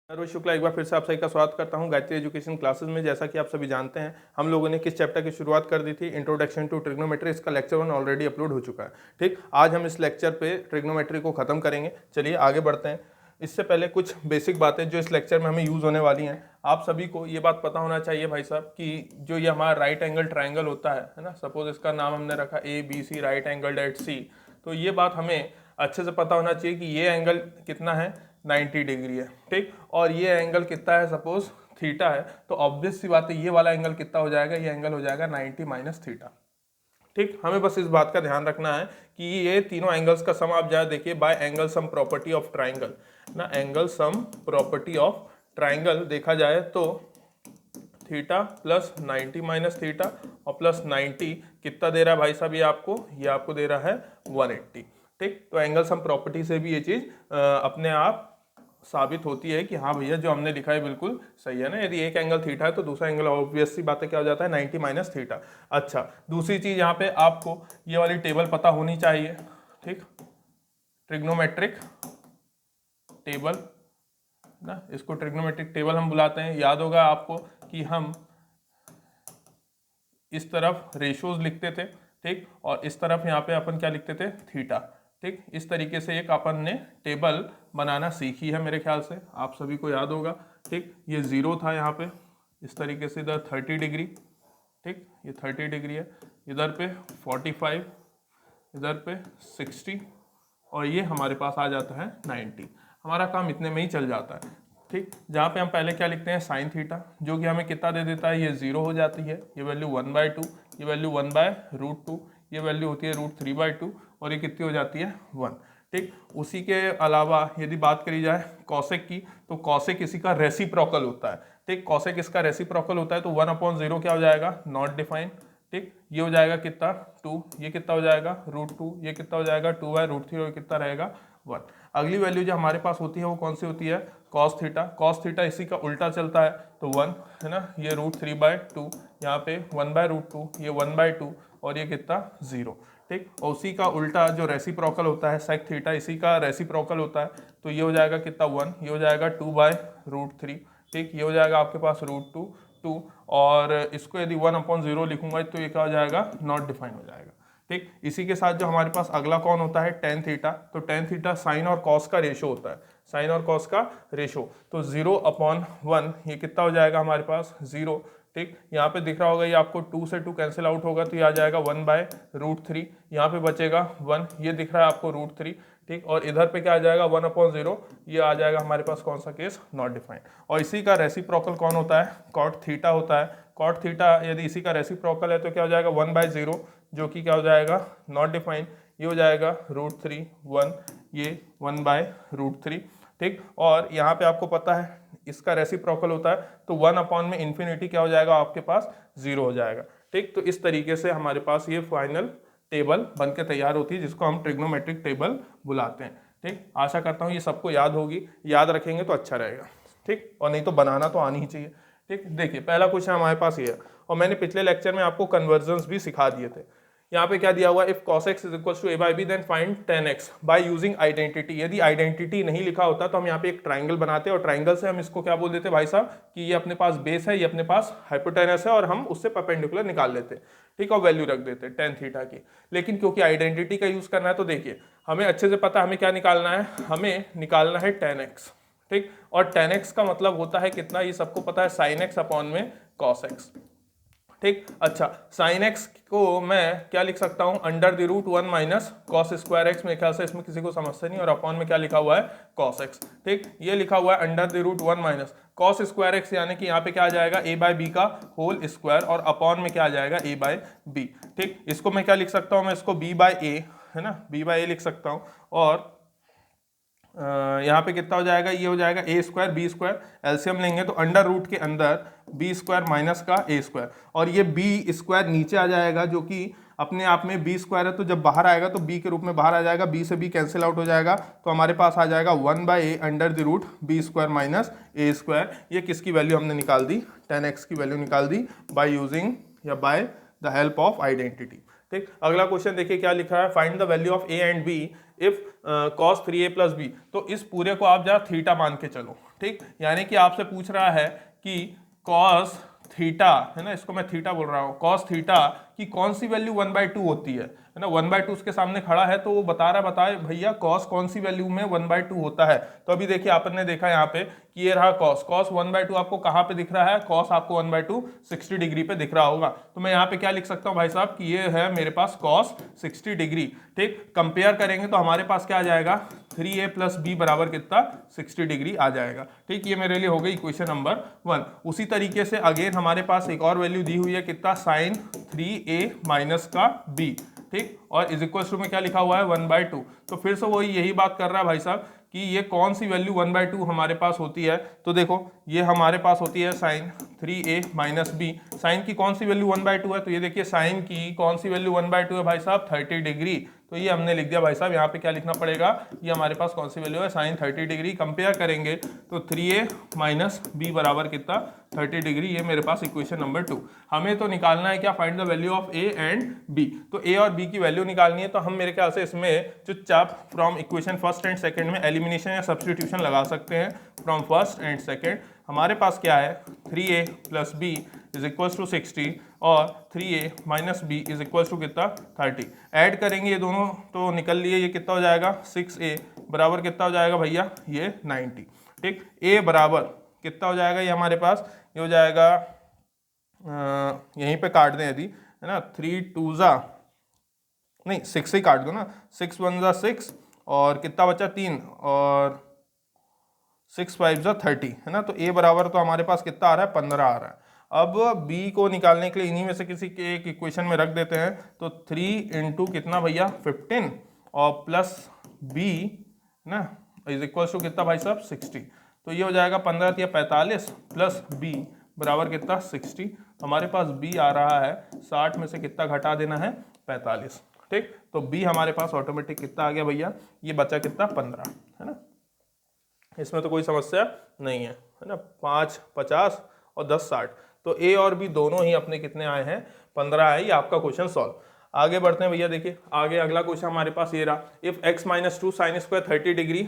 रोहित शुक्ला एक बार फिर से आप सभी का स्वागत करता हूं गायत्री एजुकेशन क्लासेस में। जैसा कि आप सभी जानते हैं, हम लोगों ने किस चैप्टर की शुरुआत कर दी थी, इंट्रोडक्शन टू ट्रिग्नोमेट्री। इसका लेक्चर 1 ऑलरेडी अपलोड हो चुका है। ठीक, आज हम इस लेक्चर पे ट्रिग्नोमेट्री को खत्म करेंगे। चलिए आगे बढ़ते हैं। इससे पहले कुछ बेसिक बातें जो इस लेक्चर में हमें यूज होने वाली हैं। आप सभी को ये बात पता होना चाहिए भाई साहब कि जो ये हमारा राइट एंगल ट्राइंगल होता है ना, सपोज इसका नाम हमने रखा ABC, राइट एंगल एट सी। तो ये बात हमें अच्छे से पता होना चाहिए कि ये एंगल कितना है, 90 डिग्री है। ठीक, और ये एंगल कितना है, सपोज थीटा है। तो ऑब्वियस सी बात है, ये वाला एंगल कितना हो जाएगा, ये एंगल हो जाएगा 90 माइनस थीटा। ठीक, हमें बस इस बात का ध्यान रखना है कि ये तीनों एंगल्स का सम आप जरा देखिए, by angle sum property of triangle ना, angle sum property of triangle देखा जाए तो थीटा प्लस 90 माइनस थीटा और प्लस 90 कितना दे रहा है भाई साहब, ये आपको दे रहा है 180। ठीक, तो एंगल सम प्रॉपर्टी से भी ये चीज अपने आप साबित होती है कि हाँ भैया जो हमने लिखा है बिल्कुल सही है ना। यदि एक एंगल थीटा है तो दूसरा एंगल ऑब्वियस सी बात है क्या हो जाता है, 90 माइनस थीटा। अच्छा, दूसरी चीज यहाँ पे आपको ये वाली टेबल पता होनी चाहिए। ठीक, ट्रिग्नोमेट्रिक टेबल ना, इसको ट्रिग्नोमेट्रिक टेबल हम बुलाते हैं। याद होगा आपको कि हम इस तरफ रेशियोज लिखते थे, ठीक, और इस तरफ यहाँ पे अपन क्या लिखते थे, थीटा। ठीक, इस तरीके से एक अपन ने टेबल बनाना सीखी है मेरे ख्याल से, आप सभी को याद होगा। ठीक, ये 0 था यहाँ पे, इस तरीके से इधर 30 डिग्री। ठीक, ये 30 डिग्री है, इधर पे 45, इधर पे 60 और ये हमारे पास आ जाता है 90। हमारा काम इतने में ही चल जाता है। ठीक, जहाँ पे हम पहले क्या लिखते हैं, साइन थीटा, जो कि हमें कितना दे देता है, ये 0 हो जाती है, ये वैल्यू 1/2, ये वैल्यू 1/√2, ये वैल्यू होती है √3/2 और ये कितनी हो जाती है 1। ठीक, उसी के अलावा यदि बात करी जाए कॉसेक की, तो कॉसेक इसी का रेसिप्रोकल होता है। ठीक, कॉसेक इसका रेसिप्रोकल होता है, तो 1/0 क्या हो जाएगा, नॉट डिफाइन। ठीक, ये हो जाएगा कितना 2, ये कितना हो जाएगा √2, ये कितना हो जाएगा 2/√3 और कितना रहेगा 1। अगली वैल्यू जो हमारे पास होती है वो कौन सी होती है, कॉस थीटा। कॉस थीटा इसी का उल्टा चलता है, तो 1 है ना, ये √3/2, यहाँ पे 1/√2, ये 1/2 और ये कितना 0। ठीक, और उसी का उल्टा जो रेसिप्रोकल होता है सेक थीटा, इसी का रेसिप्रोकल होता है, तो ये हो जाएगा कितना 1, ये हो जाएगा 2/√3। ठीक, ये हो जाएगा आपके पास √2 और इसको यदि 1/0 लिखूंगा तो ये क्या हो जाएगा, नॉट डिफाइन हो जाएगा। ठीक, इसी के साथ जो हमारे पास अगला कौन होता है, टेन थीटा। तो टेन थीटा साइन और कॉस का रेशो होता है, साइन और कॉस का रेशो। तो 0/1 ये कितना हो जाएगा हमारे पास 0। ठीक, यहाँ पे दिख रहा होगा, ये आपको 2 से 2 कैंसिल आउट होगा तो ये आ जाएगा 1/√3, यहाँ पे बचेगा 1, ये दिख रहा है आपको √3। ठीक, और इधर पे क्या आ जाएगा 1/0, ये आ जाएगा हमारे पास कौन सा केस, नॉट डिफाइंड। और इसी का रेसिप्रोकल कौन होता है, कॉट थीटा होता है। कॉट थीटा यदि इसी का रेसिप्रोकल है तो क्या हो जाएगा 1/0, जो कि क्या हो जाएगा नॉट डिफाइंड, ये हो जाएगा √3 1, ये 1/√3। ठीक, और यहाँ पे आपको पता है इसका रेसिप्रोकल होता है, तो 1/∞ क्या हो जाएगा आपके पास 0 हो जाएगा। ठीक, तो इस तरीके से हमारे पास ये फाइनल टेबल बन के तैयार होती है, जिसको हम ट्रिग्नोमेट्रिक टेबल बुलाते हैं। ठीक, आशा करता हूँ ये सबको याद होगी, याद रखेंगे तो अच्छा रहेगा। ठीक, और नहीं तो बनाना तो आनी ही चाहिए। ठीक, देखिए पहला क्वेश्चन हमारे पास ये है, और मैंने पिछले लेक्चर में आपको कन्वर्जन्स भी सिखा दिए थे। यहाँ पे क्या दिया हुआ है, if cos x is equal to a/b then find tan x by using identity. यदि आइडेंटिटी नहीं लिखा होता तो हम यहाँ पे एक ट्राइंगल बनाते हैं, और ट्राइंगल से हम इसको क्या बोल देते भाई साहब कि ये अपने पास बेस है, ये अपने पास हाइपोटेनस है, और हम उससे परपेंडिकुलर निकाल लेते। ठीक, और वैल्यू रख देते tan थीटा की। लेकिन क्योंकि आइडेंटिटी का यूज करना है, तो देखिए हमें अच्छे से पता हमें क्या निकालना है, हमें निकालना है tan x। ठीक, और tan x का मतलब होता है कितना, ये सबको पता है, sin x अपॉन में cos x। ठीक, अच्छा, साइन एक्स को मैं क्या लिख सकता हूं, √1 माइनस कॉस स्क्वायर एक्स। मेरे ख्याल से इसमें किसी को समस्या नहीं, और अपॉन में क्या लिखा हुआ है, कॉस एक्स। ठीक, ये लिखा हुआ है √1 माइनस कॉस स्क्वायर एक्स, यानी कि यहाँ पे क्या आ जाएगा a/b का होल स्क्वायर, और अपॉन में क्या आ जाएगा a/b। ठीक, इसको मैं क्या लिख सकता हूँ, मैं इसको b/a है ना, b/a लिख सकता हूँ। और यहाँ पे कितना हो जाएगा, ये हो जाएगा a² b², एलसीएम लेंगे तो अंडर रूट के अंदर b² माइनस का a², और ये b² नीचे आ जाएगा, जो कि अपने आप में b² है, तो जब बाहर आएगा तो b के रूप में बाहर आ जाएगा, b से b कैंसिल आउट हो जाएगा, तो हमारे पास आ जाएगा 1/a under b² minus a²। ये किसकी वैल्यू हमने निकाल दी, tan x की वैल्यू निकाल दी बाय यूजिंग या by the help of identity. ठीक, अगला क्वेश्चन देखिए क्या लिखा है, find the value of a and b if cos 3a + b। तो इस पूरे को आप जरा थीटा मान के चलो। ठीक, यानी कि आपसे पूछ रहा है कि कॉस थीटा, है ना, इसको मैं थीटा बोल रहा हूँ, कॉस थीटा की कौन सी वैल्यू 1/2 होती है ना, 1/2 उसके सामने खड़ा है तो वो बताए भैया कॉस कौन सी वैल्यू में 1/2 होता है। तो अभी देखिए आपने देखा यहाँ पे कि ये रहा कॉस, कॉस 1/2 आपको कहाँ पे दिख रहा है, कॉस आपको 1/2 60 डिग्री पे दिख रहा होगा। तो मैं यहाँ पे क्या लिख सकता हूँ भाई साहब कि ये है मेरे पास कॉस 60 डिग्री। ठीक, कंपेयर करेंगे तो हमारे पास क्या आ जाएगा, 3a + b बराबर कितना, 60 डिग्री आ जाएगा। ठीक, ये मेरे लिए हो गई इक्वेशन नंबर 1। उसी तरीके से अगेन हमारे पास एक और वैल्यू दी हुई है, कितना, साइन 3a माइनस का b। ठीक, और इज इक्वल टू में क्या लिखा हुआ है, 1/2। तो फिर से वही यही बात कर रहा है भाई साहब कि ये कौन सी वैल्यू 1/2 हमारे पास होती है। तो देखो ये हमारे पास होती है sign 3a minus b। Sign की कौन सी वैल्यू 1/2 है, तो ये देखिए साइन की कौन सी वैल्यू 1/2 है भाई साहब, 30 डिग्री। तो ये हमने लिख दिया भाई साहब, यहाँ पे क्या लिखना पड़ेगा, ये हमारे पास कौन सी वैल्यू है, साइन 30 डिग्री। कंपेयर करेंगे तो 3a माइनस b बराबर कितना, 30 डिग्री। ये मेरे पास इक्वेशन नंबर 2। हमें तो निकालना है क्या, find the value of a and b। तो a और b की वैल्यू निकालनी है, तो हम मेरे ख्याल से इसमें चुपचाप from equation first and second में एलिमिनेशन या सब्स्टिट्यूशन लगा सकते हैं। फ्रॉम फर्स्ट एंड सेकंड हमारे पास क्या है, 3a + b is equal to 60 और 3a minus b is equal to कितना, 30। ऐड करेंगे ये दोनों तो निकल लिए, ये कितना हो जाएगा, 6a बराबर कितना हो जाएगा भैया, ये 90। ठीक, a बराबर कितना हो जाएगा, ये हमारे पास ये हो जाएगा, यहीं पे काट दें यदि, है ना, 3 2 नहीं 6 ही काट दो ना, 6 1 6 और कितना बचा 3 और 6 5 30, है ना। तो a बराबर तो हमारे पास कितना आ रहा है, 15 आ रहा है। अब b को निकालने के लिए इन्हीं में से किसी के एक इक्वेशन में रख देते हैं। तो 3 इंटू कितना भैया, 15 और प्लस b ना इज इक्वल टू कितना भाई साहब, 60। तो ये हो जाएगा 15 या 45 प्लस b बराबर कितना, 60। हमारे पास b आ रहा है 60 में से कितना घटा देना है, 45। ठीक, तो b हमारे पास ऑटोमेटिक कितना आ गया भैया, ये बचा कितना, 15, है ना। इसमें तो कोई समस्या नहीं है ना। 5 50 और 10 60। तो a और b दोनों ही अपने कितने आए हैं, 15 आए। ये आपका क्वेश्चन सॉल्व। आगे बढ़ते हैं भैया, देखिए आगे अगला क्वेश्चन हमारे पास ये रहा, if x - 2 sin square 30 degree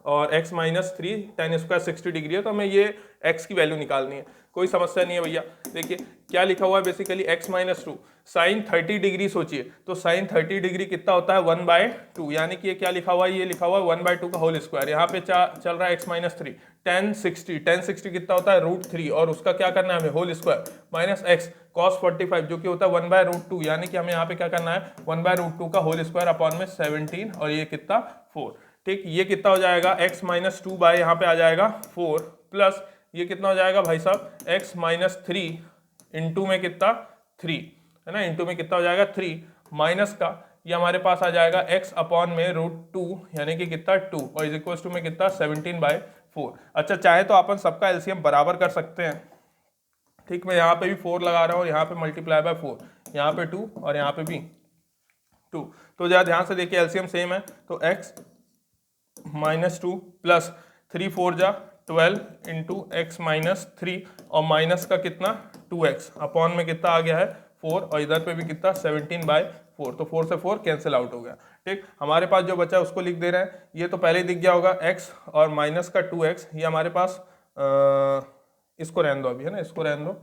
और x - 3 tan स्क्वायर 60 डिग्री है, तो हमें ये x की वैल्यू निकालनी है। कोई समस्या नहीं है भैया। देखिए क्या लिखा हुआ है, बेसिकली x - 2 साइन 30 डिग्री, सोचिए तो साइन 30 डिग्री कितना होता है, 1/2, यानी कि ये क्या लिखा हुआ है, ये लिखा हुआ है 1/2 का होल स्क्वायर। यहाँ पे चल रहा है x - 3, tan 60 कितना होता है, √3, और उसका क्या करना है हमें, whole square, minus x cos 45 जो कि होता है 1/√2, यानी कि हमें यहाँ पे क्या करना है, 1/√2 का होल स्क्वायर अपॉन में 17 और ये कितना 4। ठीक, ये कितना हो जाएगा, x - 2 बाय यहाँ पे आ जाएगा 4 प्लस ये कितना हो जाएगा भाई साहब, x - 3 इंटू में कितना 3, है ना, इंटू में कितना हो जाएगा 3 माइनस का ये हमारे पास आ जाएगा x अपॉन में √2 यानी कि कितना 2 और इज इक्वल टू में कितना 17/4। अच्छा चाहे तो अपन सबका एलसीएम बराबर कर सकते हैं। ठीक, मैं यहाँ पे भी 4 लगा रहा हूँ, यहाँ पे मल्टीप्लाई बाय 4, यहाँ पे 2 और यहाँ पे भी 2। तो जरा ध्यान से देखिए एलसीएम सेम है, तो x - 2 प्लस 3 4 जा 12 इंटू एक्स - 3 और माइनस का कितना 2x अपॉन में कितना आ गया है 4 और इधर पे भी कितना 17/4। तो 4 से 4 कैंसिल आउट हो गया। ठीक, हमारे पास जो बचा है उसको लिख दे रहे हैं। ये तो पहले ही दिख गया होगा x और माइनस का 2x, ये हमारे पास इसको रहने दो अभी, है ना, इसको रहने दो।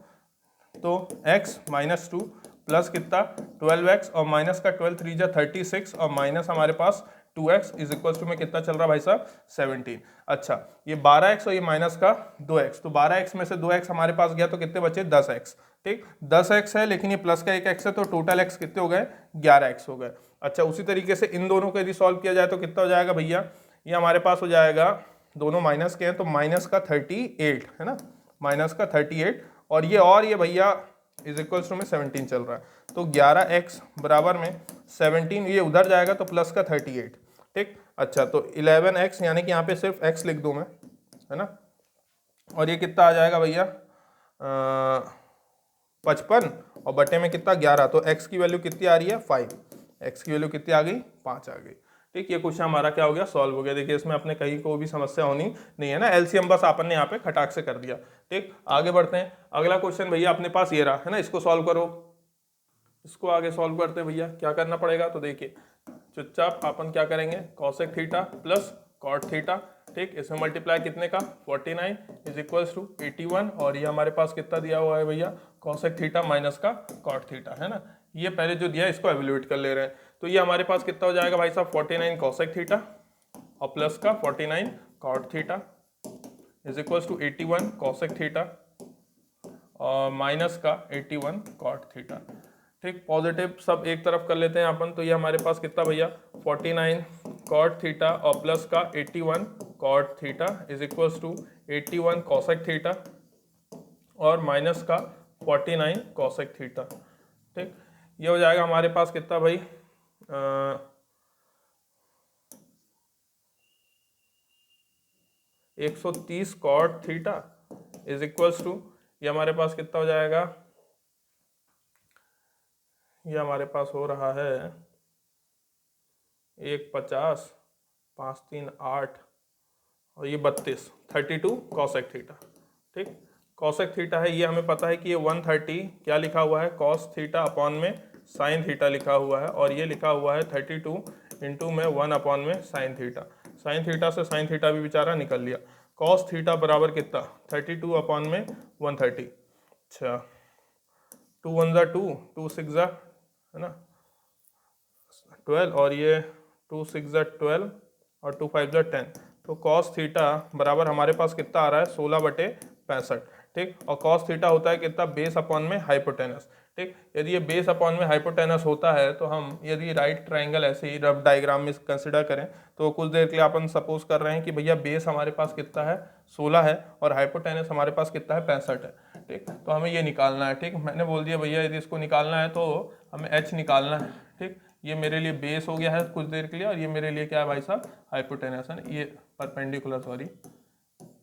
तो x - 2 प्लस कितना 12x और माइनस का 12 3 जा 36 और माइनस हमारे पास 2x इज इक्वल टू में कितना चल रहा है भाई साहब 17। अच्छा ये 12x और ये माइनस का 2x, तो 12x में से 2x हमारे पास गया तो कितने बचे 10x। ठीक, 10x है लेकिन ये प्लस का 1x है, तो टोटल x कितने हो गए 11x हो गए। अच्छा उसी तरीके से इन दोनों को यदि सॉल्व किया जाए तो कितना हो जाएगा भैया, ये हमारे पास हो जाएगा, दोनों माइनस के हैं तो माइनस का 38, है ना, माइनस का 38 और ये भैया इज इक्वल टू में 17 चल रहा है। तो 11x बराबर में 17, ये उधर जाएगा तो प्लस का 38। ठीक, अच्छा तो 11x यानी कि यहाँ पे सिर्फ x लिख दूं मैं, है ना, और ये कितना आ जाएगा भैया 55 और बटे में कितना 11, तो x की वैल्यू कितनी आ रही है 5, x की वैल्यू कितनी आ गई 5 आ गई। ठीक, ये क्वेश्चन हमारा क्या हो गया सॉल्व हो गया। देखिए इसमें अपने कहीं को भी समस्या होनी नहीं है ना, एलसीएम बस आपने यहाँ पे खटाक से कर दिया। ठीक, आगे बढ़ते हैं। अगला क्वेश्चन भैया अपने पास ये रहा, है ना, इसको सॉल्व करो, इसको आगे सॉल्व करते हैं भैया। क्या करना पड़ेगा तो देखिए चुपचाप अपन क्या करेंगे, cosec theta plus cot theta, ठीक। इसमें मल्टीप्लाई कितने का 49 इज इक्वल्स टू 81, और ये हमारे पास कितना दिया हुआ है भैया कॉसेक थीटा माइनस का कॉट थीटा, है ना। ये पहले जो दिया है इसको एवेल्यूएट कर ले रहे हैं, तो ये हमारे पास कितना हो जाएगा भाई साहब 49 कॉसेक थीटा और प्लस का 49 cot theta is equals to 81 cosec theta और माइनस का 81 कॉट थीटा, ठीक। पॉजिटिव सब एक तरफ कर लेते हैं अपन, तो ये हमारे पास कितना भैया 49 कॉट थीटा और प्लस का 81 cot theta is equals to 81 cosec theta और माइनस का 49 कॉसेक थीटा, ठीक। ये हो जाएगा हमारे पास कितना भाई 130 cot theta is equals to, ये हमारे पास कितना हो जाएगा, ये हमारे पास हो रहा है 150 5 3 8 और ये 32 कॉसेक थीटा, ठीक। कॉसेक थीटा है, ये हमें पता है कि ये 130 क्या लिखा हुआ है कॉस थीटा अपॉन में साइन थीटा लिखा हुआ है, और ये लिखा हुआ है 32 इंटू में 1 अपॉन में साइन थीटा। साइन थीटा से साइन थीटा भी बेचारा निकल लिया। कॉस थीटा बराबर कितना 32 अपॉन में 130, अच्छा 2 1 जा 2 2 6 जा है ना 12 और ये 2 6 जा 12 और 2 5 जा 10, तो कॉस थीटा बराबर हमारे पास कितना आ रहा है 16/65, ठीक। और कॉस थीटा होता है कितना बेस अपॉन में हाइपोटेनस, ठीक। यदि ये बेस अपॉन में हाइपोटेनस होता है तो हम यदि राइट ट्राइंगल ऐसे ही रफ डायग्राम में कंसिडर करें तो कुछ देर के लिए अपन सपोज कर रहे हैं कि भैया बेस हमारे पास कितना है 16 है और हाइपोटेनस हमारे पास कितना है 65 है, ठीक। तो हमें ये निकालना है, ठीक। मैंने बोल दिया भैया यदि इसको निकालना है तो हमें एच निकालना है, ठीक। ये मेरे लिए बेस हो गया है कुछ देर के लिए और ये मेरे लिए क्या है भाई साहब हाइपोटेनस है, ये परपेंडिकुलर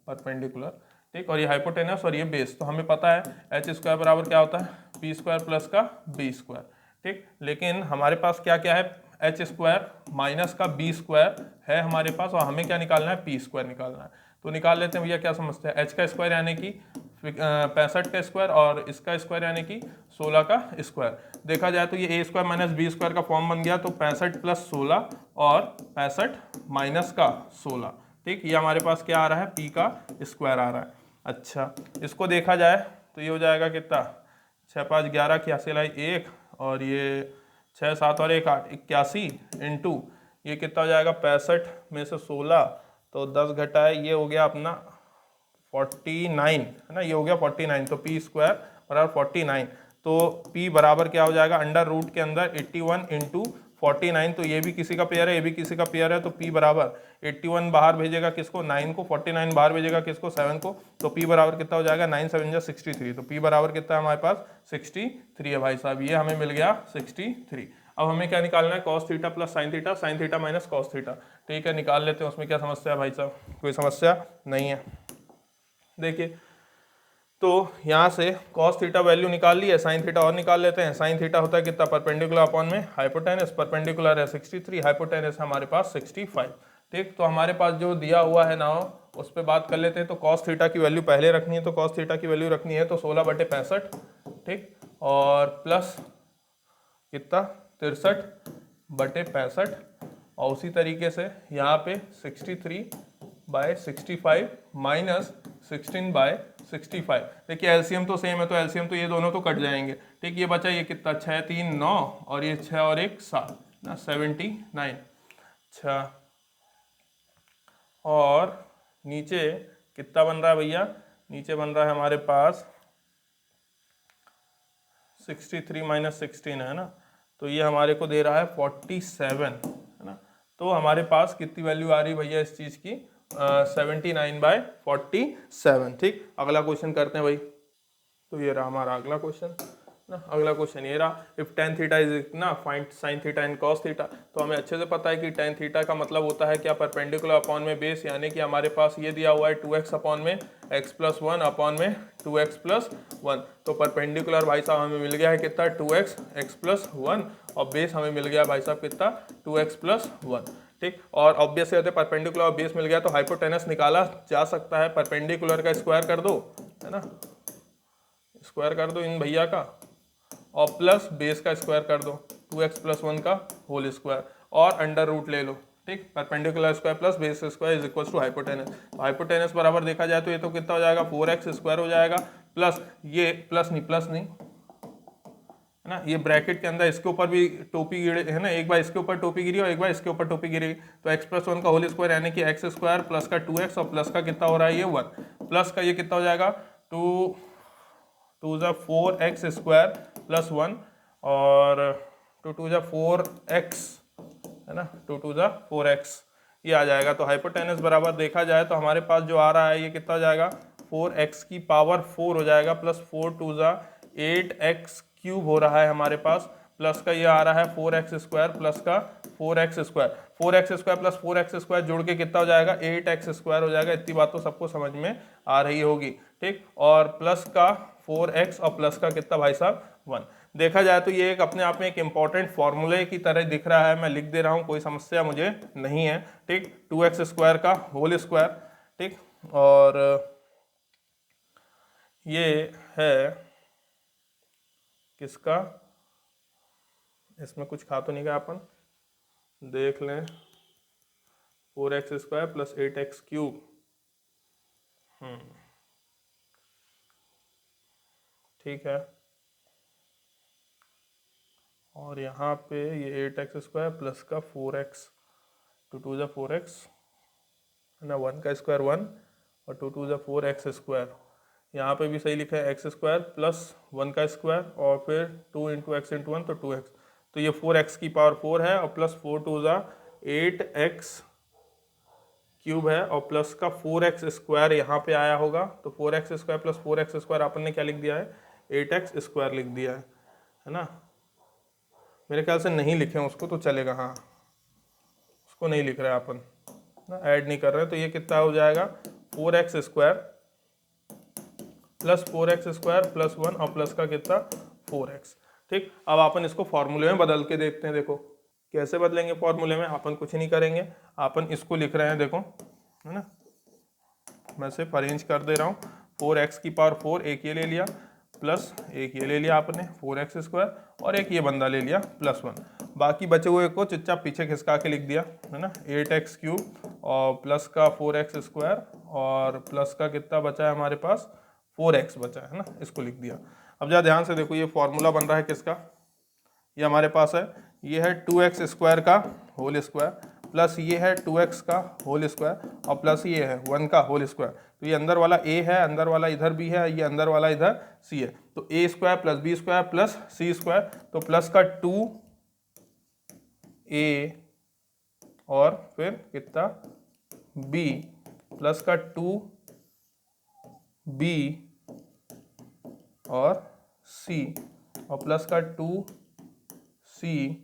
परपेंडिकुलर, ठीक। और ये हाइपोटेनस और ये बेस, तो हमें पता है एच स्क्वायर बराबर क्या होता है पी स्क्वायर प्लस का बी स्क्वायर, ठीक। लेकिन हमारे पास क्या क्या है एच स्क्वायर माइनस का बी स्क्वायर है हमारे पास, और हमें क्या निकालना है पी स्क्वायर निकालना है। तो निकाल लेते हैं भैया, क्या समझते हैं एच का स्क्वायर यानी कि 65 का स्क्वायर और इसका स्क्वायर यानी कि 16 का स्क्वायर। देखा जाए तो ये ए स्क्वायर माइनस बी स्क्वायर का फॉर्म बन गया, तो 65 प्लस 16 और 65 माइनस का 16, ठीक। ये हमारे पास क्या आ रहा है पी का स्क्वायर आ रहा है। अच्छा इसको देखा जाए तो ये हो जाएगा कितना 6 5 11 81 लाई 1 और ये 6 7 और 1 8 81 इंटू ये कितना हो जाएगा 65 में से 16 तो 10 घटाए ये हो गया अपना 49 है ना, ये हो गया 49, तो पी स्क्वायर बराबर 49, तो पी बराबर क्या हो जाएगा अंडर रूट के अंदर 81 इंटू 49, तो ये भी किसी का पेयर है ये भी किसी का पेयर है, तो पी बराबर 81 बाहर भेजेगा किसको 9 को, 49 बाहर भेजेगा किसको 7 को, तो पी बराबर कितना हो जाएगा 9 7 जा 63, तो पी बराबर कितना है हमारे पास 63 है भाई साहब, ये हमें मिल गया 63। अब हमें क्या निकालना है cos theta plus sine theta minus cos theta, ठीक है निकाल लेते हैं। उसमें क्या समस्या है भाई साहब, कोई समस्या नहीं है। देखिए तो यहाँ से cos थीटा वैल्यू निकाल ली है, साइन थीटा और निकाल लेते हैं। साइन थीटा होता है कितना परपेंडिकुलर अपॉन में हाइपोटेनस, परपेंडिकुलर है 63, हाइपोटेनस हमारे पास 65, ठीक। तो हमारे पास जो दिया हुआ है ना उस पर बात कर लेते हैं। तो cos थीटा की वैल्यू पहले रखनी है, तो cos थीटा की वैल्यू रखनी है तो 16/65, ठीक, और प्लस कितना 63/65, और उसी तरीके से यहाँ पे 63/65 माइनस 16/65। देखिए एलसीएम तो सेम है, तो एलसीएम तो ये दोनों तो कट जाएंगे, ठीक। ये बचा ये कितना 6 3 9 और ये 6 और 1 7 ना 79। अच्छा और नीचे कितना बन रहा है भैया, नीचे बन रहा है हमारे पास 63 माइनस 16 है ना, तो ये हमारे को दे रहा है 47 है ना। तो हमारे पास कितनी वैल्यू आ रही भैया इस चीज़ की 79/47, ठीक। अगला क्वेश्चन करते हैं भाई, तो ये रहा हमारा अगला क्वेश्चन ना। अगला क्वेश्चन ये रहा, इफ tan थीटा इज ना find sine theta and cos theta. तो हमें अच्छे से पता है कि tan थीटा का मतलब होता है क्या परपेंडिकुलर अपॉन में बेस, यानी कि हमारे पास ये दिया हुआ है 2x अपॉन में x प्लस 1 अपॉन में 2x प्लस 1, तो परपेंडिकुलर भाई साहब हमें मिल गया है कितना 2x x प्लस 1 और बेस हमें मिल गया भाई साहब कितना 2x प्लस 1, ठीक। और ऑब्वियस होते परपेंडिकुलर और बेस मिल गया तो हाइपोटेनस निकाला जा सकता है, परपेंडिकुलर का स्क्वायर कर दो है ना, स्क्वायर कर दो इन भैया का और प्लस बेस का स्क्वायर कर दो 2x प्लस 1 का होल स्क्वायर और अंडर रूट ले लो, ठीक, perpendicular square plus base square is equal to hypotenuse. तो हाइपोटेनस बराबर देखा जाए तो ये तो कितना हो जाएगा 4x स्क्वायर हो जाएगा, प्लस ये प्लस नहीं है ना, ये ब्रैकेट के अंदर इसके ऊपर भी टोपी गिरे है ना, एक बार इसके ऊपर टोपी गिरी और एक बार इसके ऊपर टोपी गिरी, तो x प्लस 1 का होल स्क्वायर यानी कि x स्क्वायर प्लस का 2x और प्लस का कितना हो रहा है ये 1, प्लस का ये कितना हो जाएगा 2 4x स्क्वायर प्लस 1 और 2 4x है ना, 2 4x ये आ जाएगा। तो हाइपोटेनस बराबर देखा जाए तो हमारे पास जो आ रहा है ये कितना हो जाएगा 4x की पावर 4 हो जाएगा, प्लस 4 2 8x क्यूब हो रहा है हमारे पास, प्लस का ये आ रहा है 4x स्क्वायर प्लस का 4x square, 4x square plus 4x square जोड़ के कितना हो जाएगा 8x स्क्वायर हो जाएगा। इतनी बात तो सबको समझ में आ रही होगी, ठीक। और प्लस का 4x और प्लस का कितना भाई साहब 1। देखा जाए तो ये एक अपने आप में एक इंपॉर्टेंट फॉर्मूले की तरह दिख रहा है, मैं लिख दे रहा हूँ, कोई समस्या मुझे नहीं है, ठीक। 2x स्क्वायर का होल स्क्वायर, ठीक, और ये है किसका, इसमें कुछ खा तो नहीं गया, अपन देख लें 4x square plus 8x cube, ठीक है। और यहाँ पे ये 8x स्क्वायर प्लस का 4x, 2 4x है ना, 1 का स्क्वायर 1 और 2 4x स्क्वायर, यहाँ पे भी सही लिखा है x स्क्वायर प्लस 1 का स्क्वायर और फिर 2 इंटू एक्स इंटू 1 तो 2x, तो ये 4x की पावर 4 है और प्लस 4 2 8x क्यूब है और प्लस का 4x स्क्वायर यहाँ पे आया होगा, तो 4x square plus 4x square upon ने क्या लिख दिया है 8x स्क्वायर लिख दिया है ना। मेरे ख्याल से नहीं लिखे हैं उसको तो चलेगा, हाँ उसको नहीं लिख रहे हैं अपन ना, ऐड नहीं कर रहे हैं, तो ये कितना हो जाएगा 4x square plus 4x square plus 1 और प्लस का कितना 4x, ठीक। अब अपन इसको फॉर्मूले में बदल के देखते हैं, देखो कैसे बदलेंगे फॉर्मूले में, अपन कुछ नहीं करेंगे, अपन इसको लिख रहे हैं, देखो है ना, मैं सिर्फ अरेंज कर दे रहा हूँ, 4x की पावर 4 एक ये ले लिया प्लस एक ये ले लिया आपने 4x स्क्वायर और एक ये बंदा ले लिया प्लस 1, बाकी बचे हुए को चुपचाप पीछे खिसका के लिख दिया है ना, 8x क्यूब और प्लस का 4x स्क्वायर और प्लस का कितना बचा है हमारे पास 4x बचा है ना, इसको लिख दिया। अब जरा ध्यान से देखो, ये फॉर्मूला बन रहा है किसका, ये हमारे पास है, ये है 2x स्क्वायर का होल स्क्वायर प्लस ये है 2x का होल स्क्वायर और प्लस ये है 1 का होल स्क्वायर, तो ये अंदर वाला a है, अंदर वाला इधर b है, ये अंदर वाला इधर c है, तो a square plus b square plus c square, तो प्लस का 2a और फिर कितना b प्लस का 2b और c और प्लस का 2c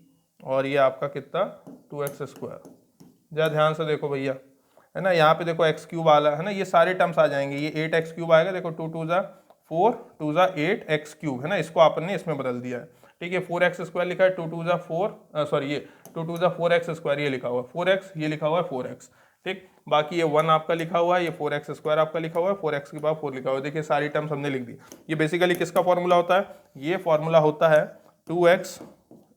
और ये आपका कितना 2x स्क्वायर। जरा ध्यान से देखो भैया है ना, यहाँ पे देखो x क्यूब आला है ना, ये सारे टर्म्स आ जाएंगे, ये 8x क्यूब आएगा, देखो 2 2 4 2 8x क्यूब है ना, इसको आपने इसमें बदल दिया है, ठीक है। 4x स्क्वायर लिखा है 2 2 4 सॉरी ये 2 2 4x स्क्वायर ये लिखा हुआ है 4x, ये लिखा हुआ है 4x, ठीक। बाकी ये 1 आपका लिखा हुआ है, ये 4x स्क्वायर आपका लिखा हुआ है, 4x के बाद 4 लिखा हुआ है, देखिए सारी टर्म्स हमने लिख दी। ये बेसिकली किसका फॉर्मूला होता है, ये फॉर्मूला होता है 2x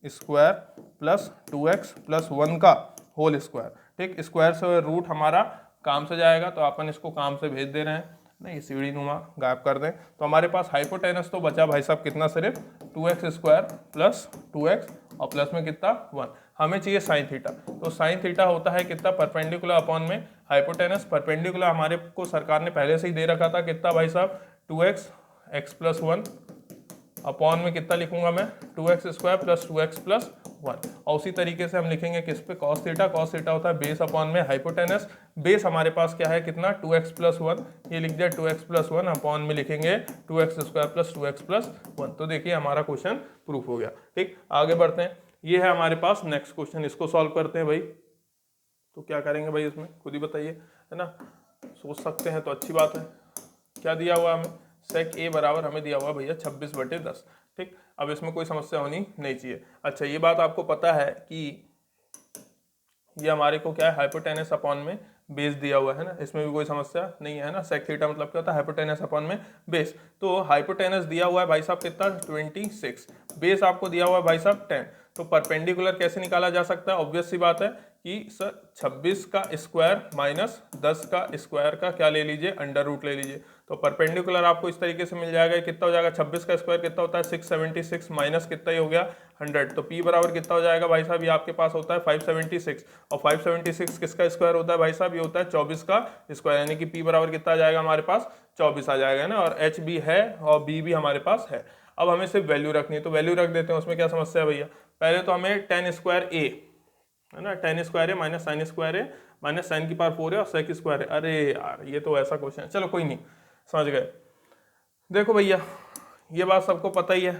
square plus 2x plus 1 का होल स्क्वायर, ठीक। स्क्वायर से रूट हमारा काम से जाएगा, तो अपन इसको काम से भेज दे रहे हैं ना, ये सीढ़ी नुमा गायब कर दें, तो हमारे पास हाइपोटेनस तो बचा भाई साहब कितना, सिर्फ 2x स्क्वायर प्लस 2x और प्लस में कितना 1, हमें चाहिए साइन थीटा, तो साइन थीटा होता है कितना परपेंडिकुलर अपॉन में हाइपोटेनस, परपेंडिकुलर हमारे को सरकार ने पहले से ही दे रखा था कितना भाई साहब 2x x प्लस 1 अपॉन में कितना लिखूंगा मैं 2x square plus 2x plus 1, और उसी तरीके से हम लिखेंगे किस पे cos थीटा होता है बेस अपॉन में हाइपोटेनस, बेस हमारे पास क्या है कितना 2x प्लस 1, ये लिख दिया 2x प्लस 1 अपॉन में लिखेंगे 2x square plus 2x plus 1, तो देखिए हमारा क्वेश्चन प्रूफ हो गया, ठीक। आगे बढ़ते हैं, ये है हमारे पास नेक्स्ट क्वेश्चन, इसको सॉल्व करते हैं भाई। तो क्या करेंगे भाई इसमें खुद ही बताइए है ना, सोच सकते हैं तो अच्छी बात है। क्या दिया हुआ हमें सेक ए बराबर हमें दिया हुआ भैया 26/10, ठीक। अब इसमें कोई समस्या होनी नहीं चाहिए। अच्छा ये बात आपको पता है कि ये हमारे को क्या है हाइपोटेनस अपॉन में बेस दिया हुआ है ना, इसमें भी कोई समस्या नहीं है ना, सेक थीटा मतलब क्या होता है हाइपोटेनस अपॉन में बेस, तो हाइपोटेनस दिया हुआ है भाई साहब कितना 26, बेस आपको दिया हुआ है भाई साहब 10, तो परपेंडिकुलर कैसे निकाला जा सकता है, ऑब्वियस सी बात है कि सर 26 का स्क्वायर माइनस 10 का स्क्वायर का क्या ले लीजिए, अंडर रूट ले लीजिए। तो परपेंडिकुलर आपको इस तरीके से मिल जाएगा, कितना हो जाएगा 26 का स्क्वायर कितना होता है 676 माइनस कितना ही हो गया 100। तो p बराबर कितना हो जाएगा भाई साहब, ये आपके पास होता है 576 और 576 किसका स्क्वायर होता है भाई साहब, ये होता है 24 का स्क्वायर, यानी कि p बराबर कितना आ जाएगा हमारे पास 24 आ जाएगा ना। और h भी है और b भी हमारे पास है। अब हमें सिर्फ वैल्यू रखनी है, तो वैल्यू रख देते हैं, उसमें क्या समस्या है भैया। पहले तो हमें टेन स्क्वायर ए है ना, टेन स्क्वायर है माइनस साइन स्क्वायर है माइनस साइन की पावर 4 है और सेक स्क्वायर है। अरे यार ये तो ऐसा क्वेश्चन है, चलो कोई नहीं, समझ गए। देखो भैया ये बात सबको पता ही है,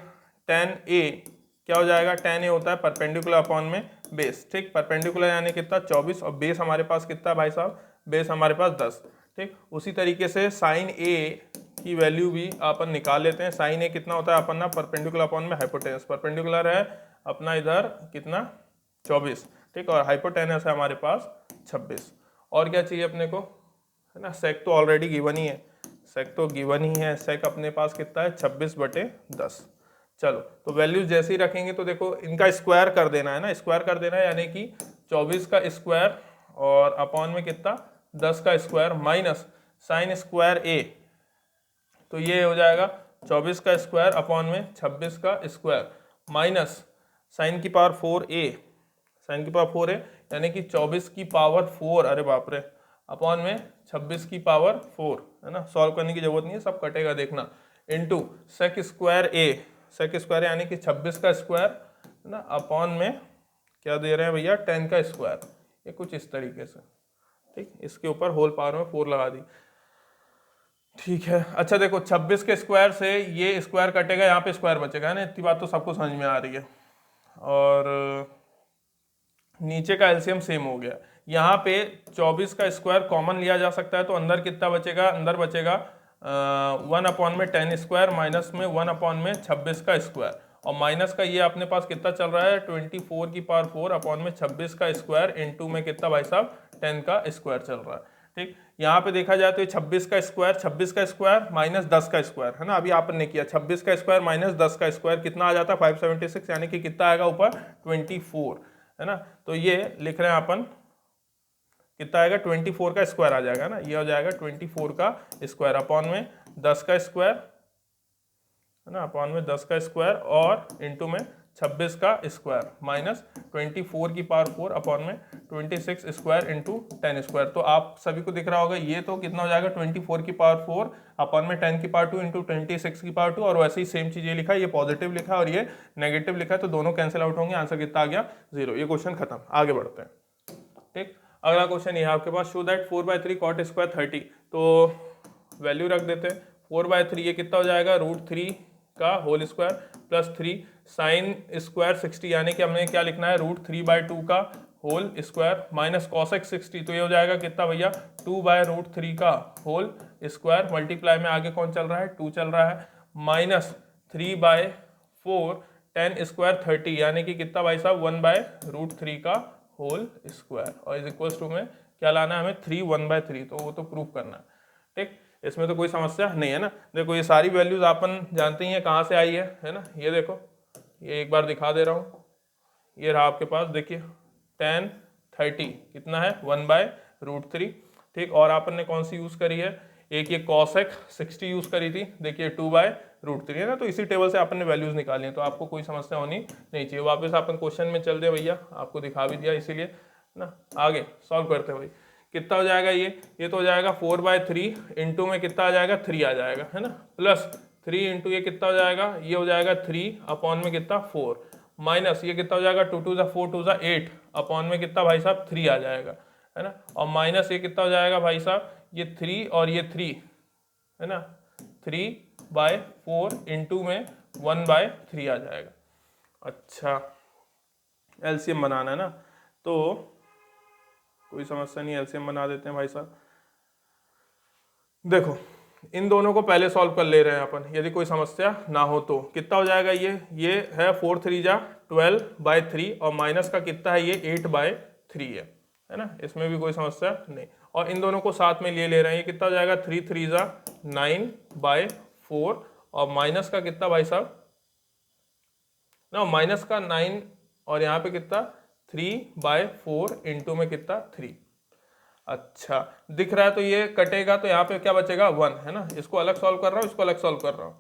टेन ए क्या हो जाएगा, टेन ए होता है परपेंडिकुलर अपॉन में बेस, ठीक। परपेंडिकुलर यानी कितना 24 और बेस हमारे पास कितना है भाई साहब, बेस हमारे पास 10, ठीक। उसी तरीके से साइन ए की वैल्यू भी अपन निकाल लेते हैं। साइन ए कितना होता है अपन ना, परपेंडिकुलर अपॉन में हाइपोटेनस, परपेंडिकुलर है अपना इधर कितना 24, ठीक, और हाइपोटेनस है हमारे पास 26। और क्या चाहिए अपने को, है ना, सेक तो ऑलरेडी गिवन ही है, सेक तो गिवन ही है, सेक अपने पास कितना है 26/10। चलो तो वैल्यूज जैसे ही रखेंगे तो देखो इनका स्क्वायर कर देना है ना, स्क्वायर कर देना है, यानी कि 24 का स्क्वायर और अपॉन में कितना 10 का स्क्वायर माइनस साइन स्क्वायर ए, तो ये हो जाएगा 24 का स्क्वायर अपॉन में 26 का स्क्वायर माइनस साइन की पावर 4a, साइन की पावर 4 है यानी कि 24 की पावर 4, अरे बाप रे, अपॉन में 26 की पावर 4, है ना, सॉल्व करने की जरूरत नहीं है, सब कटेगा देखना, इनटू सेक स्क्वायर ए, सेक स्क्वायर यानी कि 26 का स्क्वायर, है ना, अपॉन में क्या दे रहे हैं भैया 10 का स्क्वायर, ये कुछ इस तरीके से, ठीक। इसके ऊपर होल पावर में 4 लगा दी, ठीक है। अच्छा देखो 26 के स्क्वायर से ये स्क्वायर कटेगा, यहाँ पे स्क्वायर बचेगा, है ना, इतनी बात तो सबको समझ में आ रही है। और नीचे का एलसीएम सेम हो गया, यहाँ पे 24 का स्क्वायर कॉमन लिया जा सकता है, तो अंदर कितना बचेगा, अंदर बचेगा 1 अपॉन में 10 स्क्वायर माइनस में 1 अपॉन में 26 का स्क्वायर, और माइनस का ये अपने पास कितना चल रहा है 24 की पावर 4 अपॉन में 26 का स्क्वायर इनटू में कितना भाई साहब 10 का स्क्वायर चल रहा है, ठीक। यहाँ पे देखा जाए तो ये 26 का स्क्वायर माइनस 10 का स्क्वायर, है ना, अभी आपने ने किया 26 का स्क्वायर माइनस 10 का स्क्वायर कितना आ जाता है 576, यानी कि कितना आएगा ऊपर 24, है ना। तो ये लिख रहे हैं अपन कितना आएगा 24 का स्क्वायर आ जाएगा ना, ये हो जाएगा 24 का स्क्वायर अपॉन में 10 का स्क्वायर, है ना, अपॉन में 10 का स्क्वायर और इनटू में 26 का स्क्वायर माइनस 24 की पावर 4 अपॉन में 26 स्क्वायर इंटू 10 स्क्वायर। तो आप सभी को दिख रहा होगा ये तो कितना हो जाएगा 24 की पावर 4 अपॉन में 10 की पावर 2 इंटू 26 की पावर 2, और वैसे ही सेम चीज ये लिखा है, ये पॉजिटिव लिखा है और ये नेगेटिव लिखा है, तो दोनों कैंसिल आउट होंगे, आंसर कितना आ गया 0। ये क्वेश्चन खत्म, आगे बढ़ते हैं, ठीक। अगला क्वेश्चन ये है आपके पास, शो दैट 4/3 कॉट स्क्वायर 30, तो वैल्यू रख देते हैं 4/3, ये कितना हो जाएगा √3 का whole square plus 3 sine square 60, यानी कि हमने क्या लिखना है √3/2 का होल स्क्वायर माइनस कॉसेक 60, तो ये हो जाएगा कितना भैया 2/√3 का होल स्क्वायर मल्टीप्लाई में आगे कौन चल रहा है 2 चल रहा है माइनस 3/4 10 स्क्वायर 30, यानी कि कितना भाई साहब 1/√3 का होल स्क्वायर, और इज इक्वल्स टू में क्या लाना है हमें 3 1/3, तो वो तो प्रूफ करना है, ठीक। इसमें तो कोई समस्या नहीं है ना। देखो ये सारी वैल्यूज अपन जानते ही हैं कहाँ से आई है ना, ये देखो ये एक बार दिखा दे रहा हूँ, ये रहा आपके पास, देखिए 10 30 कितना है 1/√3, ठीक। और अपन ने कौन सी यूज करी है, एक ये कॉसेक 60 यूज करी थी, देखिए 2/√3 है ना, तो इसी टेबल से अपन ने वैल्यूज निकाली है, तो आपको कोई समस्या होनी नहीं चाहिए। वापस अपन क्वेश्चन में चल दे भैया, आपको दिखा भी दिया इसीलिए ना, आगे सॉल्व करते हैं भाई, कितना हो जाएगा ये तो हो जाएगा 4/3 इंटू में कितना आ जाएगा 3 आ जाएगा, है ना, प्लस 3 इंटू ये कितना हो जाएगा, ये हो जाएगा 3 अपॉन में कितना 4 माइनस ये कितना हो जाएगा 2 2 4 2 8 अपॉन में कितना भाई साहब 3 आ जाएगा, है ना, और माइनस ये कितना हो जाएगा भाई साहब ये 3 और ये 3, है ना, 3/4 इंटू में 1/3 आ जाएगा। अच्छा एलसीएम बनाना है ना, तो कोई समस्या नहीं, एलसीएम बना देते हैं भाई साहब। देखो इन दोनों को पहले सॉल्व कर ले रहे हैं अपन, यदि कोई समस्या ना हो तो कितना हो जाएगा ये है 4 3 जा 12/3 और माइनस का कितना है ये 8/3 है ना, इसमें भी कोई समस्या नहीं, और इन दोनों को साथ में ले रहे हैं, ये कितना हो जाएगा 3 3 जा 9/4 और माइनस का कितना भाई साहब ना, माइनस का 9 और यहाँ पे कितना 3/4 इंटू में कितना 3। अच्छा दिख रहा है, तो ये कटेगा तो यहाँ पे क्या बचेगा 1, है ना। इसको अलग सॉल्व कर रहा हूँ, इसको अलग सॉल्व कर रहा हूँ,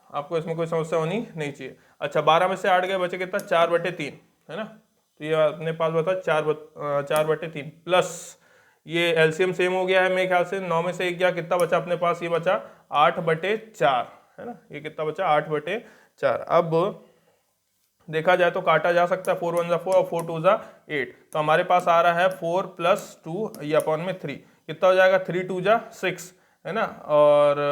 आपको इसमें कोई समस्या होनी नहीं चाहिए। अच्छा 12 में से 8 गए, बचे कितना 4/3, है ना। तो ये अपने पास बता 4/3 प्लस ये एलसीएम सेम हो गया है मेरे ख्याल से, 9 में से 1 गया, कितना बचा अपने पास, ये बचा 8/4, है ना। ये कितना बचा 8/4। अब देखा जाए तो काटा जा सकता है, 4 1 4 और 4 2 8। तो हमारे पास आ रहा है 4 + 2 ये अपॉन में 3, कितना हो जाएगा 3 2 6, है ना। और